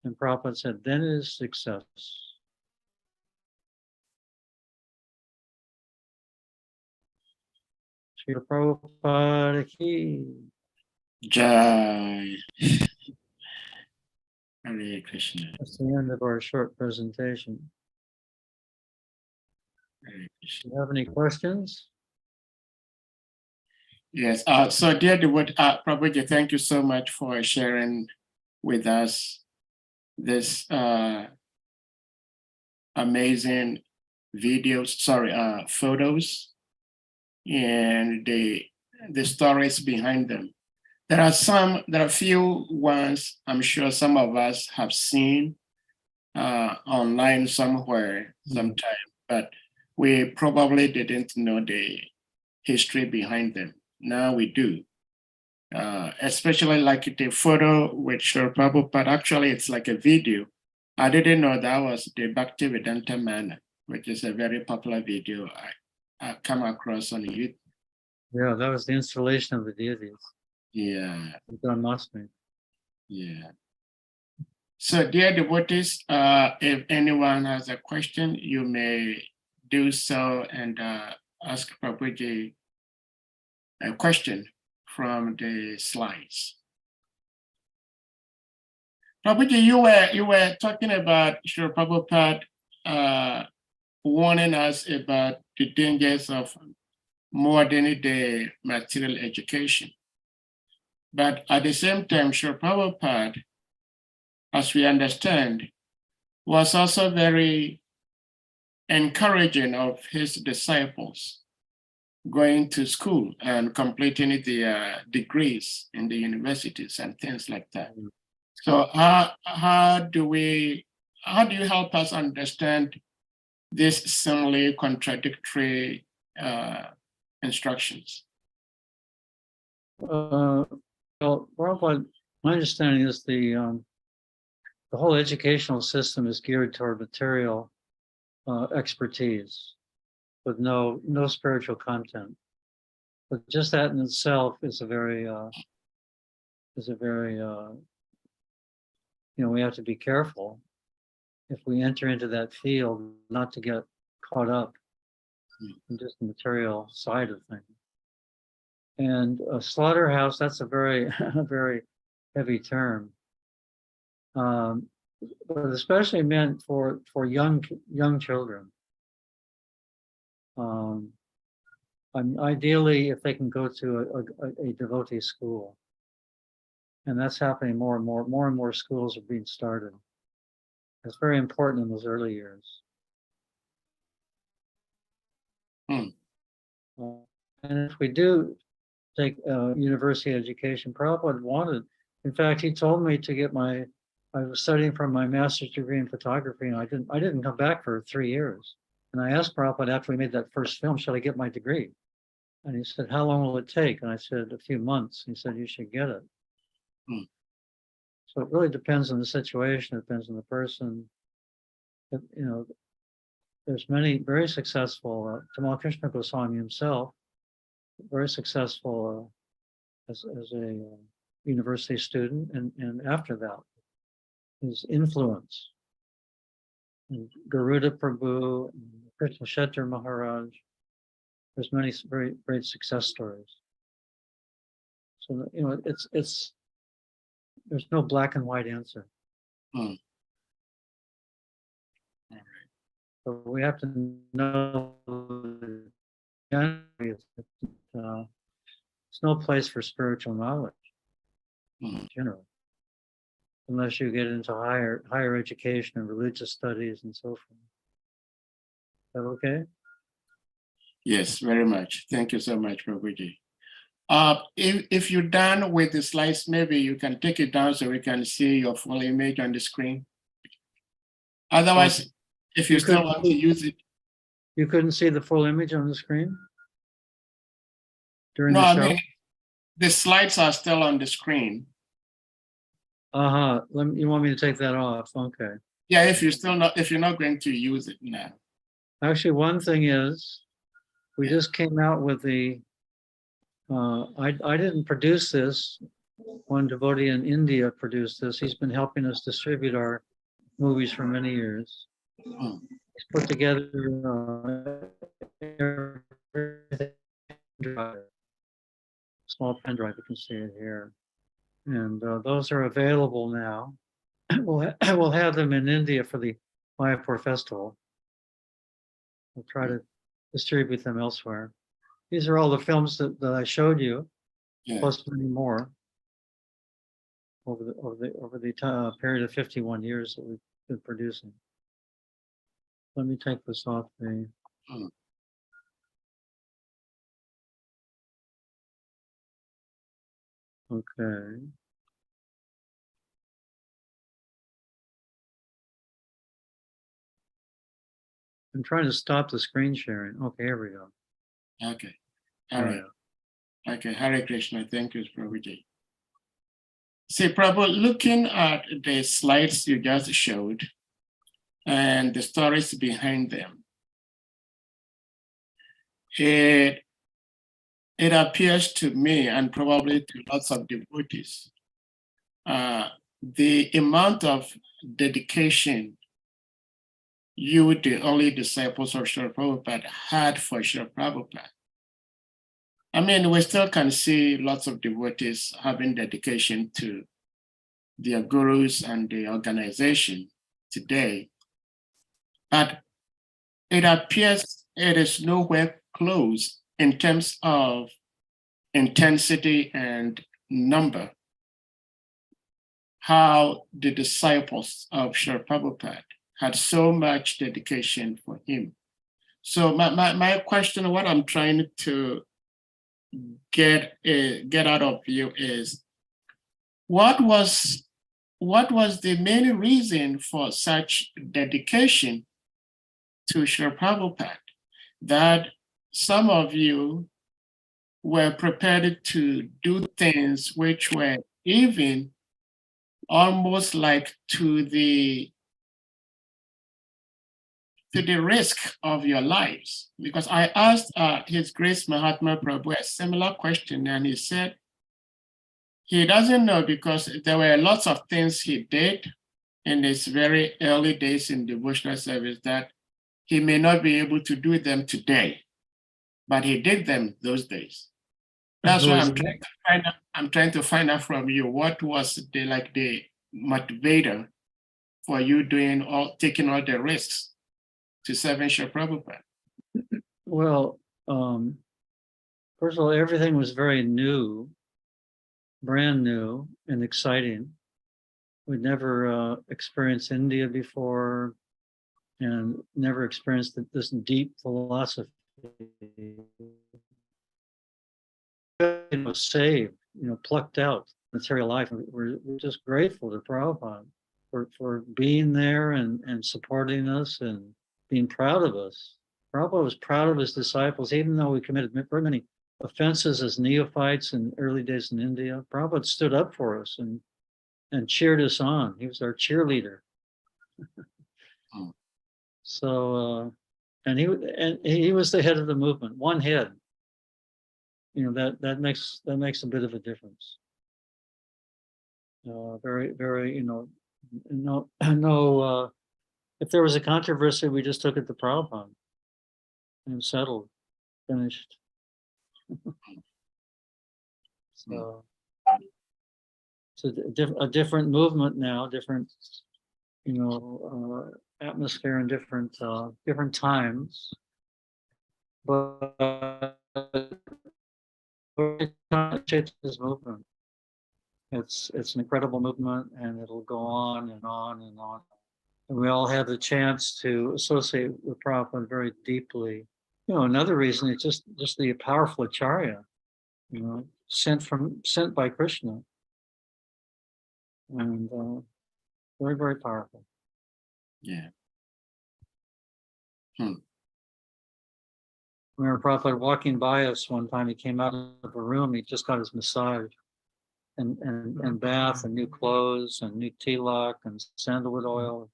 S3: And Prabhupada said, then it is success. Srila Prabhupada ki.
S2: Jai. Hare Krishna.
S3: That's the end of our short presentation.
S2: Hare Krishna.
S3: Do you have any questions?
S2: Yes. So, dear devotee, Prabhuji, thank you so much for sharing with us this amazing videos, photos, and the stories behind them. There are a few ones I'm sure some of us have seen online somewhere, sometime, but we probably didn't know the history behind them. Now we do. Especially like the photo with Srila Prabhupada, actually it's like a video. I didn't know that was the Bhaktivedanta Manna, which is a very popular video I come across on YouTube.
S3: Yeah, that was the installation of the deities.
S2: Yeah.
S3: John Mosman.
S2: Yeah. So, dear devotees, if anyone has a question, you may do so and ask Prabhuji a question from the slides. Prabhuji, you were talking about Srila Prabhupada warning us about the dangers of modern day material education. But at the same time, Srila Prabhupada, as we understand, was also very encouraging of his disciples going to school and completing their degrees in the universities and things like that. So how do you help us understand these seemingly contradictory instructions?
S3: Well, Prabhupada, my understanding is the whole educational system is geared toward material expertise with no spiritual content. But just that in itself is a very we have to be careful if we enter into that field not to get caught up in just the material side of things. And a slaughterhouse, that's a very, very heavy term. But especially meant for young children. Ideally, if they can go to a devotee school, and that's happening more and more. More and more schools are being started. It's very important in those early years. And if we do take university education, Prabhupada wanted. In fact, he told me to get I was studying for my master's degree in photography, and I didn't come back for 3 years. And I asked Prabhupada after we made that first film, should I get my degree? And he said, how long will it take? And I said, a few months. He said, you should get it. So it really depends on the situation, it depends on the person. There's many very successful, Tamal Krishna Goswami himself, very successful as a university student, and after that, his influence. And Garuda Prabhu, and Krishna Kshetra Maharaj, there's many very great success stories. So there's no black and white answer. So we have to know it's no place for spiritual knowledge
S2: Mm.
S3: in general, unless you get into higher education and religious studies and so forth. Is that okay?
S2: Yes, very much. Thank you so much, Prabhuji. If you're done with the slides, maybe you can take it down so we can see your full image on the screen. Otherwise, if you still want to use it.
S3: You couldn't see the full image on the screen during
S2: No,
S3: the
S2: I
S3: show?
S2: mean, the slides are still on the screen.
S3: You want me to take that off? Okay.
S2: Yeah, if you're not going to use it now.
S3: Actually, one thing is, we just came out with the, I didn't produce this. One devotee in India produced this. He's been helping us distribute our movies for many years.
S2: Mm.
S3: He's put together small pen drive, you can see it here. And those are available now. We'll have them in India for the Mayapur festival. We'll try to distribute them elsewhere. These are all the films that I showed you,
S2: Yeah.
S3: plus many more over the period of 51 years that we've been producing. Let me take this off the.
S2: Mm.
S3: Okay. I'm trying to stop the screen sharing. Okay, here we go.
S2: Okay. All right. Okay, Hare Krishna. Thank you, Prabhuji. See, Prabhu, looking at the slides you just showed and the stories behind them, it appears to me, and probably to lots of devotees, the amount of dedication you, the early disciples of Srila Prabhupada, had for Srila Prabhupada. I mean, we still can see lots of devotees having dedication to their gurus and the organization today, but it appears it is nowhere close in terms of intensity and number, how the disciples of Srila Prabhupada had so much dedication for him. So my question, what I'm trying to get out of you is, what was the main reason for such dedication to Srila Prabhupada that some of you were prepared to do things which were even almost like to the risk of your lives? Because I asked His Grace Mahatma Prabhu a similar question, and he said he doesn't know because there were lots of things he did in his very early days in devotional service that he may not be able to do them today, but he did them those days. That's why I'm trying to find out from you, what was the motivator for you taking all the risks to serving Srila Prabhupada?
S3: Well, first of all, everything was very new, brand new and exciting. We'd never experienced India before and never experienced this deep philosophy. It was saved, plucked out material life. We're just grateful to Prabhupada for being there and supporting us and being proud of us. Prabhupada was proud of his disciples, even though we committed very many offenses as neophytes in early days in India. Prabhupada stood up for us and cheered us on. He was our cheerleader. So, and he was the head of the movement, one head. That makes a bit of a difference. Very, very, no. If there was a controversy, we just took it to Prabhupada and settled, finished. So it's a different movement now, different, atmosphere and different times. But This movement. It's an incredible movement, and it'll go on and on and on. And we all have the chance to associate with Prabhupada very deeply. You know, another reason is just the powerful Acharya, you know, sent by Krishna, and very, very powerful.
S2: Yeah.
S3: I remember Prabhupada walking by us one time. He came out of a room. He just got his massage and bath and new clothes and new tilak and sandalwood oil.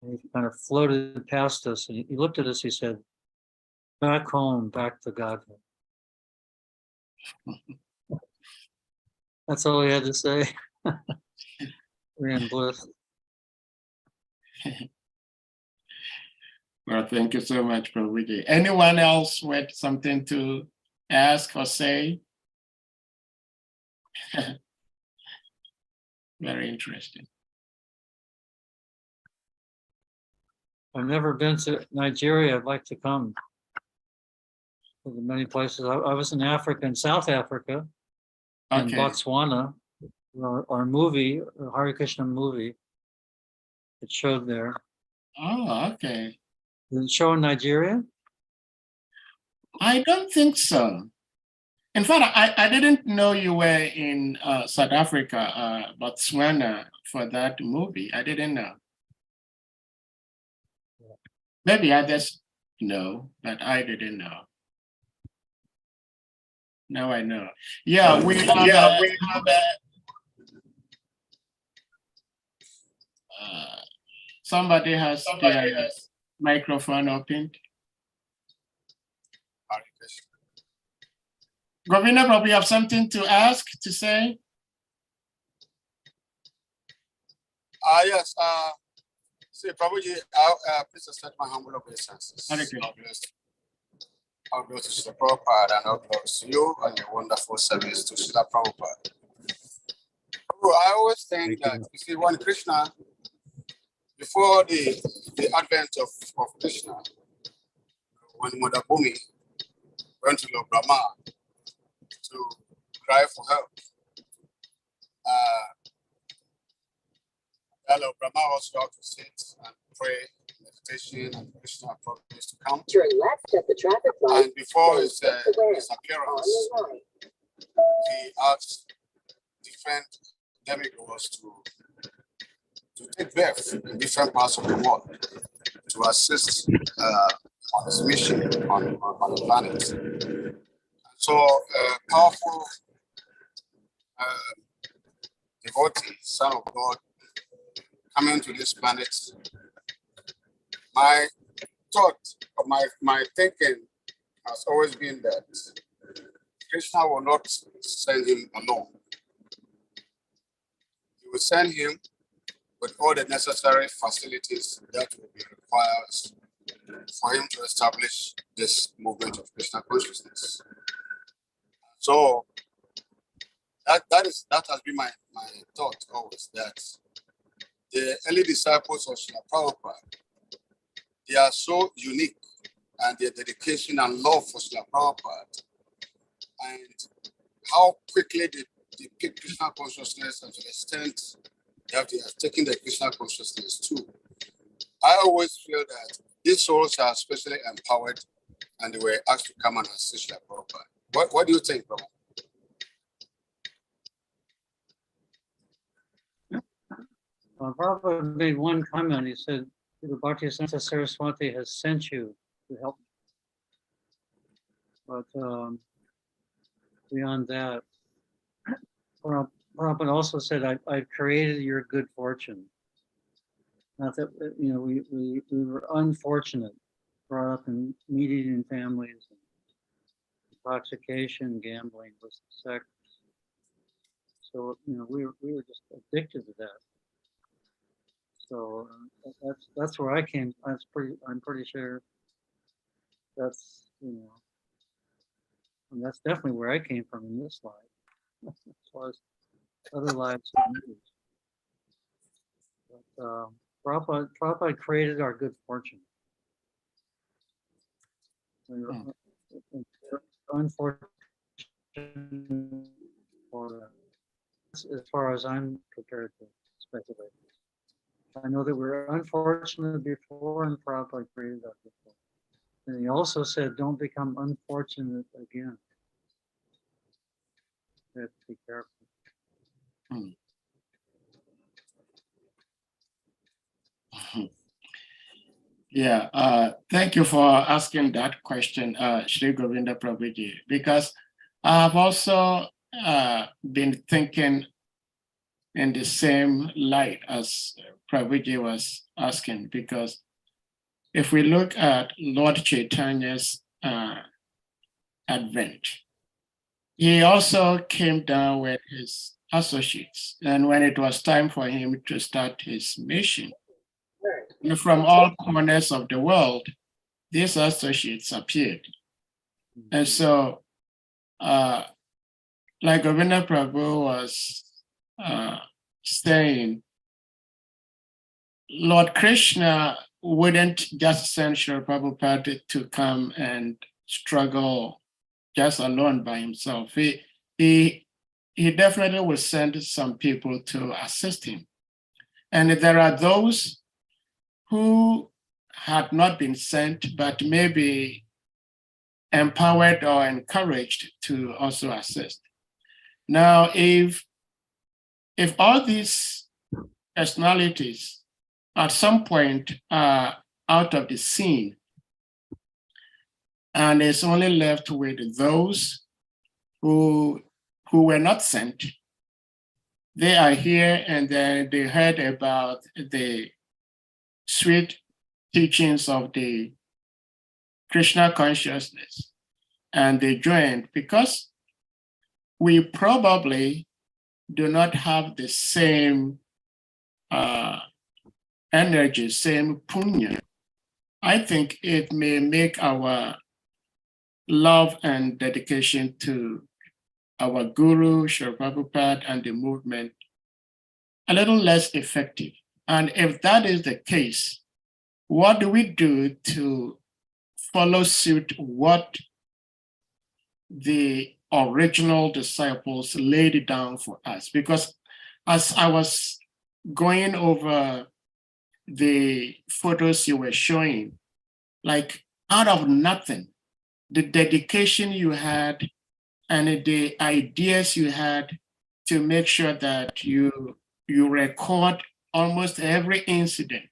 S3: And he kind of floated past us, and he looked at us. He said, "Back home, back to Godhead." That's all he had to say. We're in bliss.
S2: Well, thank you so much, Prabhuji. Anyone else with something to ask or say? Very interesting.
S3: I've never been to Nigeria. I'd like to come to the many places. I was in Africa, in South Africa, in
S2: Okay.
S3: Botswana. Our movie, Hare Krishna movie, it showed there.
S2: Oh, okay.
S3: Did it show in Nigeria?
S2: I don't think so. In fact, I didn't know you were in South Africa, Botswana for that movie. I didn't know. Maybe others know, but I didn't know. Now I know. Yeah, we have somebody has their microphone opened. Govinda, probably have something to ask, to say?
S6: Yes. See, Prabhuji, please accept my humble obeisances. All glory to Srila Prabhupada, and all glory to you and your wonderful service to Srila Prabhupada. Prabhu, I always think that, you see, when Krishna, before the advent of Krishna, when Mother Bhumi went to Lord Brahma to cry for help, Lord Brahma also had to sit and pray, meditation, and Krishna promised to come.
S7: Turn left at the traffic light.
S6: And before his appearance, he asked different demigods to take birth in different parts of the world to assist on his mission on the planet. So powerful devotee, son of God, coming to this planet. My thought, or my thinking has always been that Krishna will not send him alone. He will send him with all the necessary facilities that will be required for him to establish this movement of Krishna consciousness. So that has been my thought always, that the early disciples of Srila Prabhupada, they are so unique, and their dedication and love for Srila Prabhupada, and how quickly they pick Krishna consciousness, and to the extent that they have taken the Krishna consciousness too. I always feel that these souls are especially empowered, and they were asked to come and assist Srila Prabhupada. What do you think, Prabhupada?
S3: Prabhupada made one comment. He said, "The Bhaktisiddhanta Saraswati has sent you to help me." But beyond that, Prabhupada also said, I've created your good fortune. Not that, you know, we were unfortunate, brought up in meat-eating families, and intoxication, gambling, sex. So, you know, we were just addicted to that. So that's where I came. I'm pretty sure that's, you know, and that's definitely where I came from in this life, as far as other lives. But Prabhupada created our good fortune. We were unfortunate for that. As far as I'm prepared to speculate. I know that we're unfortunate before and Prabhupada created that before. And he also said, don't become unfortunate again. You have to be careful.
S2: Yeah, thank you for asking that question, Shri Govinda Prabhuji, because I have also been thinking in the same light as Prabhuji was asking, because if we look at Lord Chaitanya's advent, he also came down with his associates. And when it was time for him to start his mission, from all corners of the world, these associates appeared. And so, like Govinda Prabhu was saying, Lord Krishna wouldn't just send Srila Prabhupada to come and struggle just alone by himself. He definitely will send some people to assist him. And there are those who had not been sent, but maybe empowered or encouraged to also assist. Now, if all these personalities at some point are out of the scene, and it's only left with those who were not sent, they are here and then they heard about the sweet teachings of the Krishna consciousness, and they joined because we probably do not have the same energy, same punya. I think it may make our love and dedication to our Guru, Srila Prabhupada, and the movement a little less effective. And if that is the case, what do we do to follow suit what the original disciples laid down for us? Because as I was going over the photos you were showing, like out of nothing, the dedication you had and the ideas you had to make sure that you record almost every incident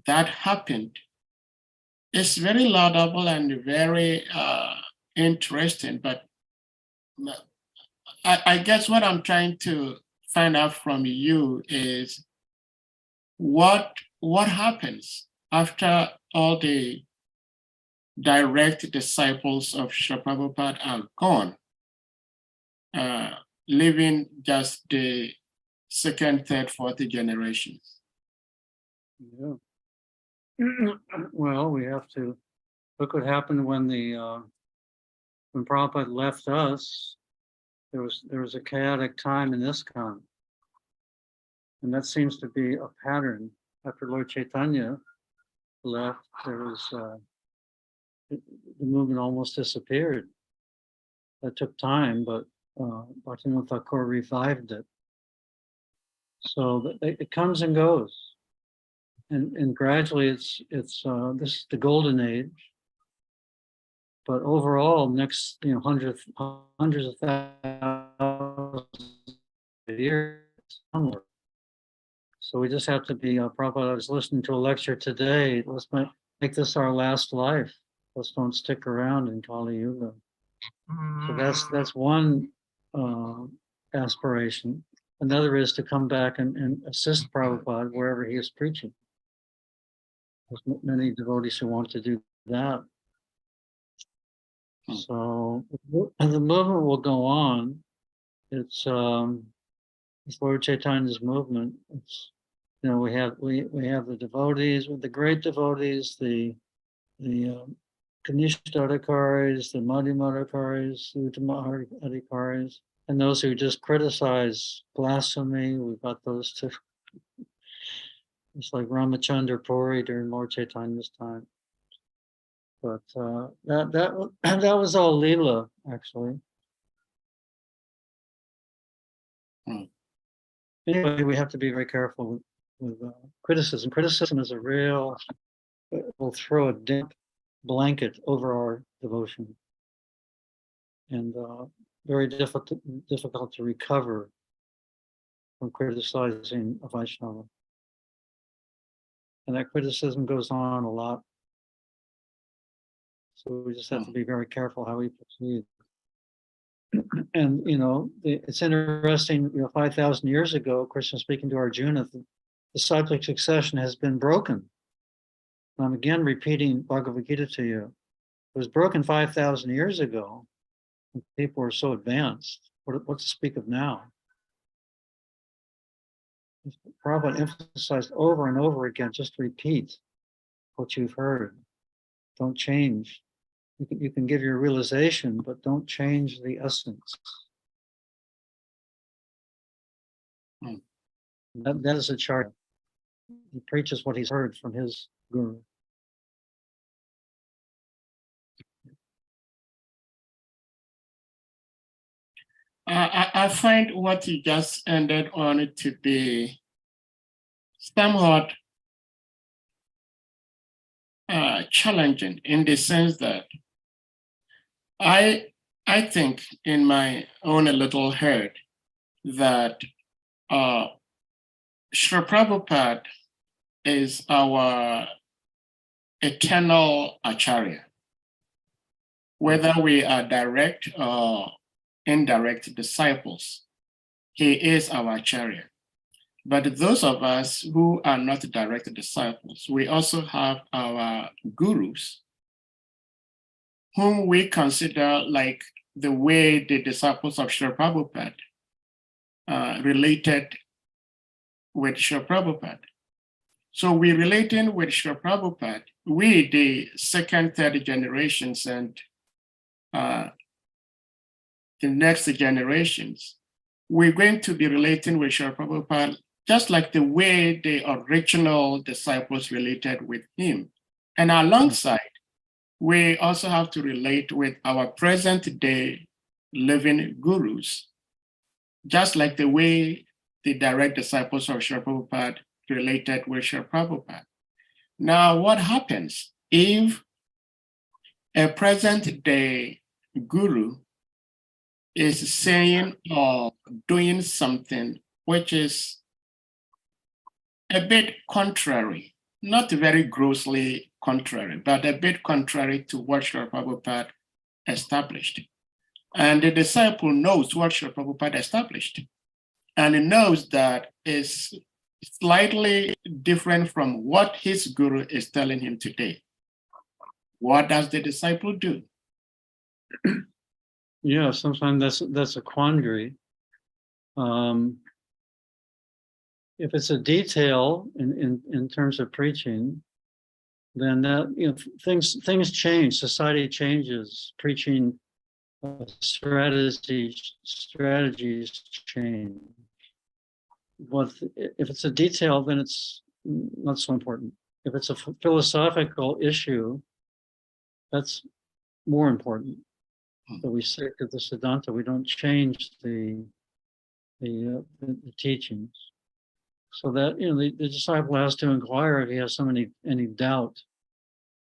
S2: that happened is very laudable and very interesting. But I guess what I'm trying to find out from you is what happens after all the direct disciples of Srila Prabhupada are gone, leaving just the second, third, fourth generations.
S3: Yeah. Well, we have to look what happened when when Prabhupada left us. There was a chaotic time in ISKCON, and that seems to be a pattern. After Lord Chaitanya left, there was the movement almost disappeared. That took time, but Bhaktivinoda Thakur revived it. So it comes and goes, and gradually it's this is the golden age. But overall, next hundreds of thousands of years onward. So we just have to be. Prabhupada, I was listening to a lecture today. Let's make this our last life. Let's don't stick around in Kali Yuga. So that's one aspiration. Another is to come back and assist Prabhupada wherever he is preaching. There's many devotees who want to do that. So the movement will go on. It's Lord Chaitanya's movement. It's we have the devotees, the great devotees, the Kanishta Adhikaris, the Madhyama Adhikaris, the Uttama Adhikaris, and those who just criticize blasphemy. We've got those too. It's like Ramachandra Puri during Lord Chaitanya's time. But that was all Leela, actually. Anyway, we have to be very careful with criticism. Criticism is will throw a damp blanket over our devotion, and very difficult to recover from criticizing a Vaishnava. And that criticism goes on a lot. So we just have to be very careful how we proceed. And, it's interesting, 5,000 years ago, Krishna speaking to Arjuna, the cyclic succession has been broken. And I'm again repeating Bhagavad Gita to you. It was broken 5,000 years ago. And people were so advanced. What to speak of now? Prabhupada emphasized over and over again, just repeat what you've heard. Don't change. You can give your realization, but don't change the essence. That is a chart. He preaches what he's heard from his guru.
S2: I find what you just ended on to be somewhat challenging in the sense that I think in my own little head that Srila Prabhupada is our eternal Acharya. Whether we are direct or indirect disciples, he is our Acharya. But those of us who are not direct disciples, we also have our gurus, whom we consider like the way the disciples of Srila Prabhupada related with Srila Prabhupada. So we relating with Srila Prabhupada, we the second, third generations and the next generations, we're going to be relating with Srila Prabhupada just like the way the original disciples related with him. And alongside, we also have to relate with our present day living gurus, just like the way the direct disciples of Srila Prabhupada related with Srila Prabhupada. Now, what happens if a present day guru is saying or doing something which is a bit contrary, not very grossly contrary, but a bit contrary to what Srila Prabhupada established. And the disciple knows what Srila Prabhupada established, and he knows that it's slightly different from what his guru is telling him today. What does the disciple do?
S3: Yeah, sometimes that's a quandary. If it's a detail in terms of preaching, then that things change, society changes, preaching strategies change. But if it's a detail, then it's not so important. If it's a philosophical issue, that's more important. That we stick to the Siddhanta, we don't change the teachings. So that the disciple has to inquire if he has any doubt,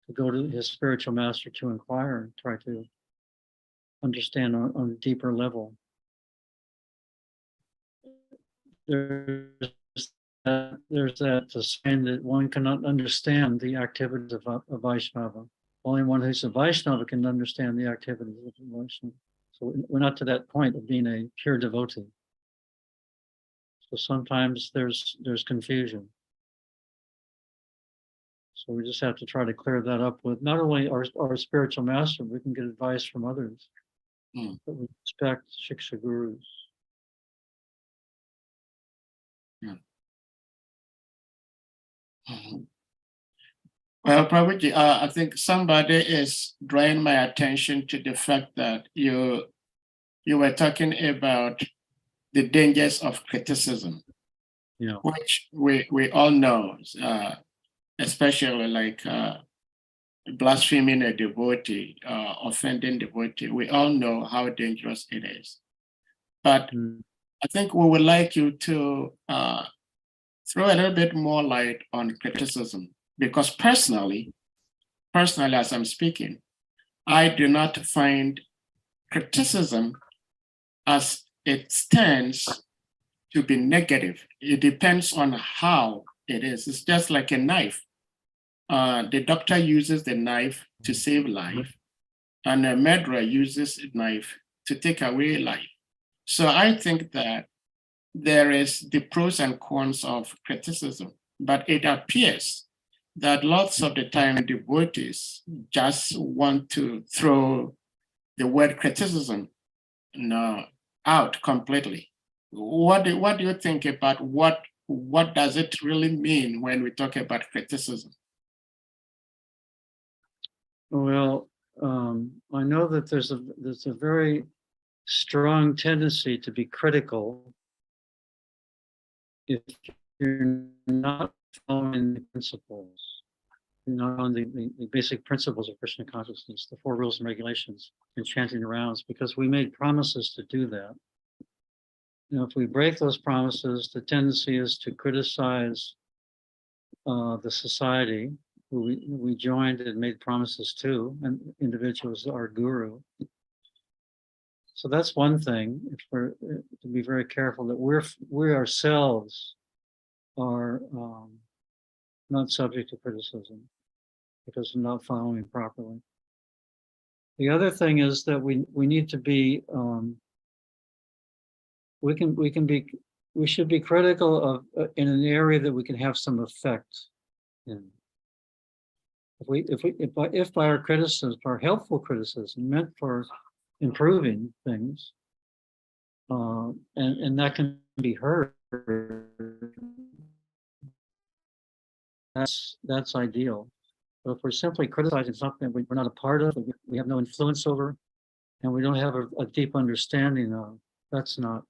S3: to go to his spiritual master to inquire and try to understand on a deeper level. There's that to saying that one cannot understand the activities of a Vaishnava. Only one who's a Vaishnava can understand the activities of a Vaishnava. So we're not to that point of being a pure devotee. So sometimes there's confusion. So we just have to try to clear that up with not only our spiritual master, we can get advice from others. But we respect Shiksha Gurus.
S2: Well, Prabhuji, I think somebody is drawing my attention to the fact that you were talking about the dangers of criticism, which we all know, especially like blaspheming a devotee, offending devotee. We all know how dangerous it is. But I think we would like you to throw a little bit more light on criticism, because personally, as I'm speaking, I do not find criticism as it stands to be negative. It depends on how it is. It's just like a knife. The doctor uses the knife to save life, and a murderer uses a knife to take away life. So I think that there is the pros and cons of criticism, but it appears that lots of the time devotees just want to throw the word criticism out completely. What do you think about what does it really mean when we talk about criticism?
S3: Well, I know that there's a very strong tendency to be critical if you're not following the principles, on the basic principles of Krishna consciousness, the 4 rules and regulations, and chanting the rounds, because we made promises to do that. If we break those promises, the tendency is to criticize the society who we joined and made promises to, and individuals, our guru. So that's one thing. If we're to be very careful that we ourselves are not subject to criticism because we're not following properly. The other thing is that we need to be we should be critical of in an area that we can have some effect in. If by our criticism, our helpful criticism meant for improving things, and that can be heard, that's ideal. But if we're simply criticizing something we're not a part of, we have no influence over, and we don't have a deep understanding of, that's not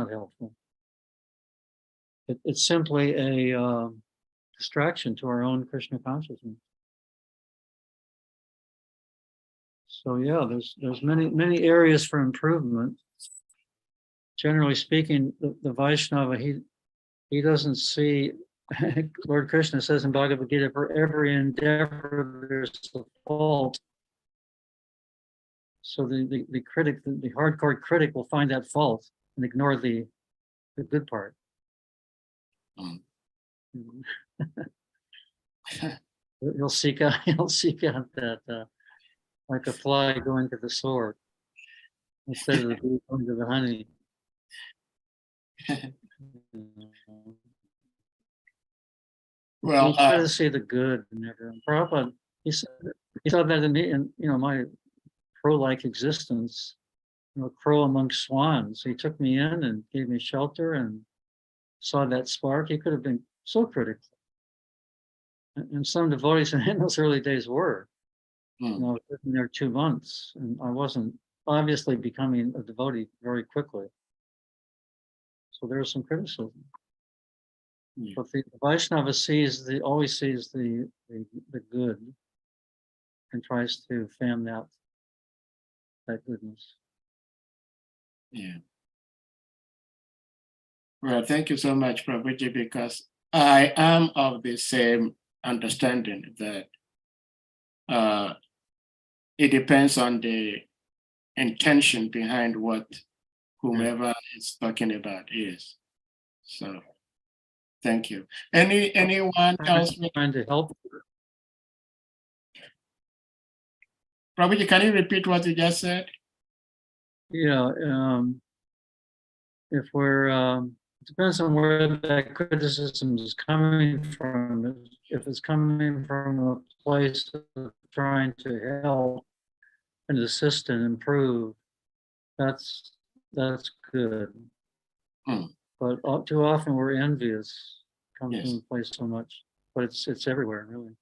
S3: helpful. It's simply a distraction to our own Krishna consciousness. So yeah, there's many areas for improvement. Generally speaking, the Vaishnava, he doesn't see, Lord Krishna says in Bhagavad Gita, for every endeavor there's a fault. So the critic, the hardcore critic will find that fault and ignore the good part. He'll seek out that like a fly going to the sword instead of the bee going to the honey.
S2: Well,
S3: we try to see the good in everyone. Prabhupada, he saw that in me, and my crow-like existence, crow amongst swans. He took me in and gave me shelter and saw that spark. He could have been so critical. And some devotees in those early days were. I was living there 2 months, and I wasn't obviously becoming a devotee very quickly. So there was some criticism. But the Vaishnava always sees the good and tries to fan that goodness.
S2: Yeah. Well, thank you so much, Prabhuji, because I am of the same understanding that it depends on the intention behind what whomever is talking about is. So thank you. Anyone else
S3: trying to help?
S2: Prabhuji, can you repeat what you just said?
S3: Yeah, if we're it depends on where that criticism is coming from. If it's coming from a place of trying to help and assist and improve, that's good. But too often we're envious. Comes from a place so much, but it's everywhere, really.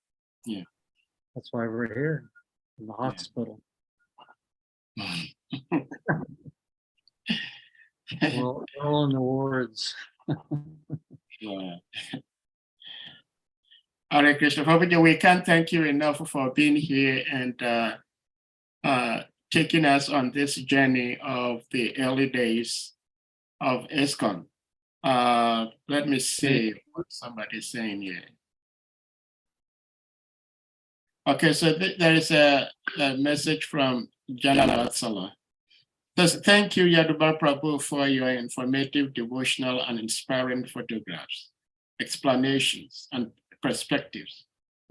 S2: Yeah,
S3: that's why we're here in the hospital. Well, all in the wards.
S2: Yeah. Hare Krishna. Prabhuji, we can't thank you enough for being here and taking us on this journey of the early days of ISKCON. Let me see what somebody's saying here. Okay, so there is a message from Jana Vatsala. Says, thank you, Yadubara Prabhu, for your informative, devotional, and inspiring photographs, explanations, and perspectives.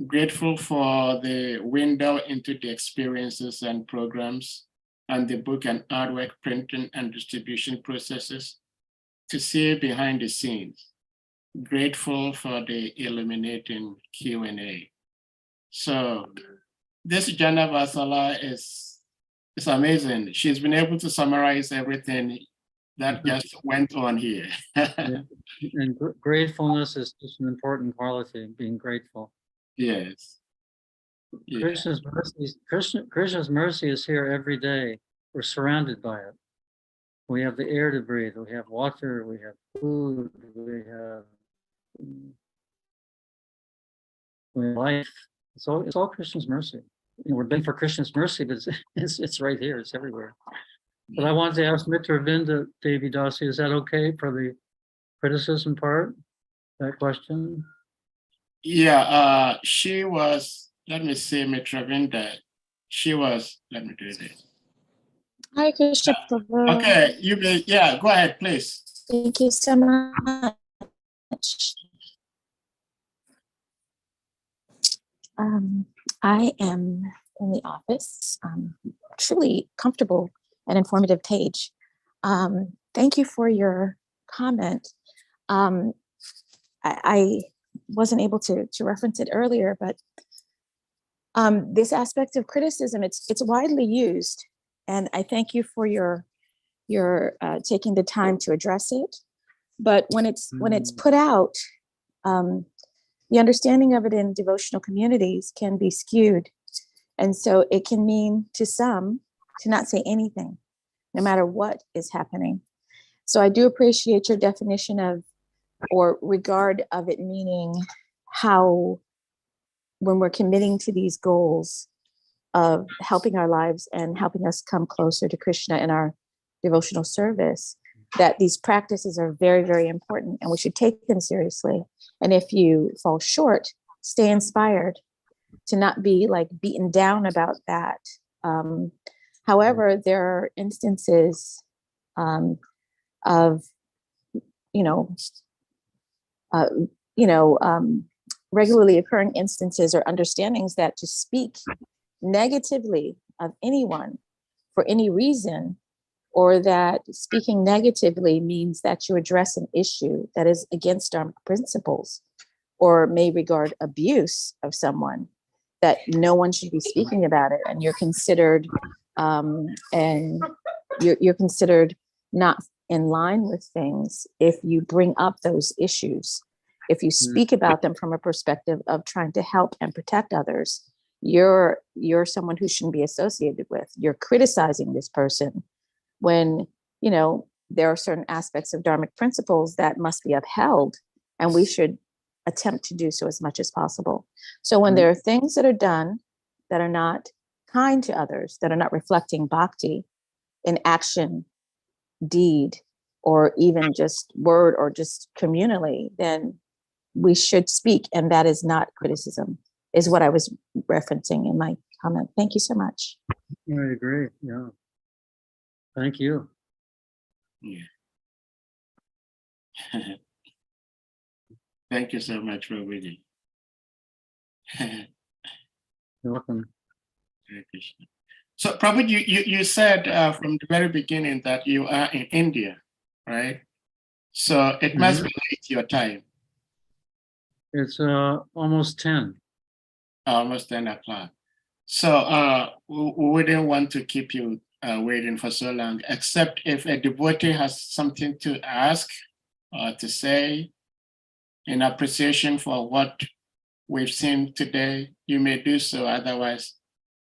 S2: Grateful for the window into the experiences and programs and the book and artwork printing and distribution processes to see behind the scenes. Grateful for the illuminating Q&A. So this Jana Vasala is amazing. She's been able to summarize everything that just went on here.
S3: And gratefulness is just an important quality, being grateful.
S2: Yes. Yeah.
S3: Krishna's mercy is here every day. We're surrounded by it. We have the air to breathe, we have water, we have food, we have life. It's all Krishna's mercy. You know, we're begging for Krishna's mercy, but it's right here, it's everywhere. But I want to ask Mitravinda Devi Dasi, is that okay for the criticism part, that question?
S2: Yeah, she was, let me see, Mitravinda, she was, let me do this.
S8: Hare Krishna Prabhu.
S2: Okay, you may, yeah, go ahead, please.
S8: Thank you so much. I am in the office, truly comfortable and informative page. Thank you for your comment. I wasn't able to reference it earlier, but this aspect of criticism, it's widely used. And I thank you for your taking the time to address it. But when it's put out, the understanding of it in devotional communities can be skewed. And so it can mean to some to not say anything, no matter what is happening. So I do appreciate your definition of, or regard of it, meaning how, when we're committing to these goals of helping our lives and helping us come closer to Krishna in our devotional service, that these practices are very, very important and we should take them seriously. And if you fall short, stay inspired to not be like beaten down about that. However, there are instances of, regularly occurring instances or understandings that to speak negatively of anyone for any reason, or that speaking negatively means that you address an issue that is against our principles, or may regard abuse of someone, that no one should be speaking about it, and you're considered you're considered not in line with things if you bring up those issues. If you speak about them from a perspective of trying to help and protect others, you're someone who shouldn't be associated with. You're criticizing this person when, there are certain aspects of dharmic principles that must be upheld, and we should attempt to do so as much as possible. So when there are things that are done that are not kind to others, that are not reflecting bhakti in action, deed, or even just word or just communally, then we should speak, and that is not criticism, is what I was referencing in my comment. Thank you so much.
S3: I agree, yeah. Thank you.
S2: Yeah. Thank you so much for reading.
S3: You're welcome.
S2: Hare Krishna. So Prabhu, you said from the very beginning that you are in India, right? So it must be late your time.
S3: It's almost 10.
S2: Almost 10 o'clock. So we wouldn't want to keep you waiting for so long, except if a devotee has something to ask or to say in appreciation for what we've seen today, you may do so. Otherwise,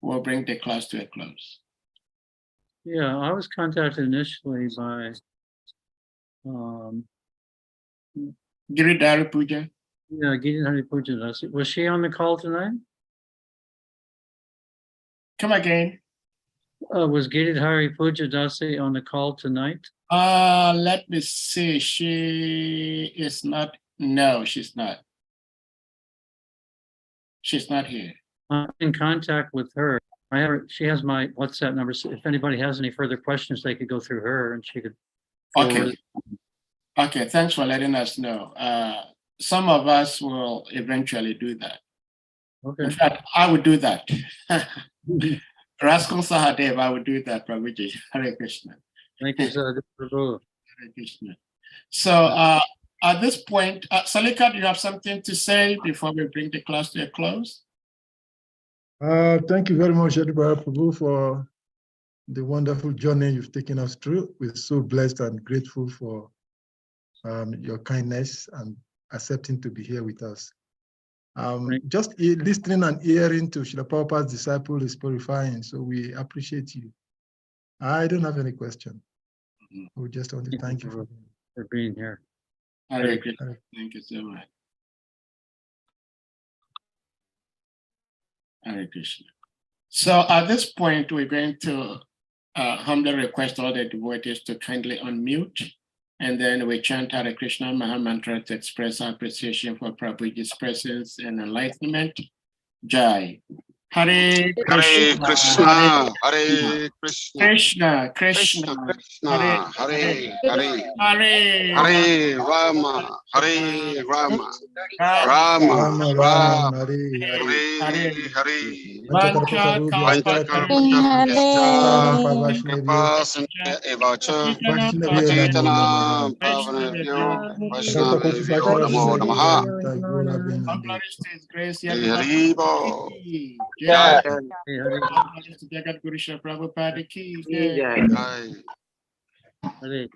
S2: we'll bring the class to a close.
S3: Yeah, I was contacted initially by
S2: Giridhari Puja.
S3: yeah, Giridhari Puja Dasi. Was she on the call tonight?
S2: Come again.
S3: Was Giridhari Puja Dasi on the call tonight?
S2: Let me see. She is not. No, she's not. She's not here.
S3: I'm in contact with her. She has my WhatsApp number. So if anybody has any further questions, they could go through her and she could. forward
S2: Okay.
S3: it.
S2: Okay, thanks for letting us know. Some of us will eventually do that. In
S3: Okay.
S2: fact, I would do that. Raskol Sahadev, I would do that, Prabhuji. Hare Krishna.
S3: Thank you, sir. Prabhu.
S2: Hare Krishna. So at this point, Salika, do you have something to say before we bring the class to a close?
S4: Thank you very much, Yadubara Prabhu, for the wonderful journey you've taken us through. We're so blessed and grateful for your kindness and accepting to be here with us. Just listening and hearing to Srila Prabhupada's disciple is purifying, so we appreciate you. I don't have any question. We just want to thank you
S3: for being here.
S2: Hare Krishna. Thank you so much. Hare Krishna. So at this point, we're going to humbly request all the devotees to kindly unmute, and then we chant Hare Krishna Maha Mantra to express our appreciation for Prabhuji's presence and enlightenment. Jai. Hare
S6: Hare Krishna, Hare
S2: Krishna,
S6: Krishna,
S2: Krishna,
S6: Krishna, Hare Hare,
S2: Hare
S6: Hare Rama, Hare Rama,
S2: Rama,
S6: Rama Rama,
S4: Hare
S6: Hare Hare.
S2: Vancha
S6: Pachetanam Pavanebhyo Vaishnavebhyo Namo Namaha.
S2: Glories to His grace,
S6: Hare Bo.
S5: Yeah.
S2: Glories to Jagat Guru Srila Prabhupada ki.
S6: Jai.
S3: Hare.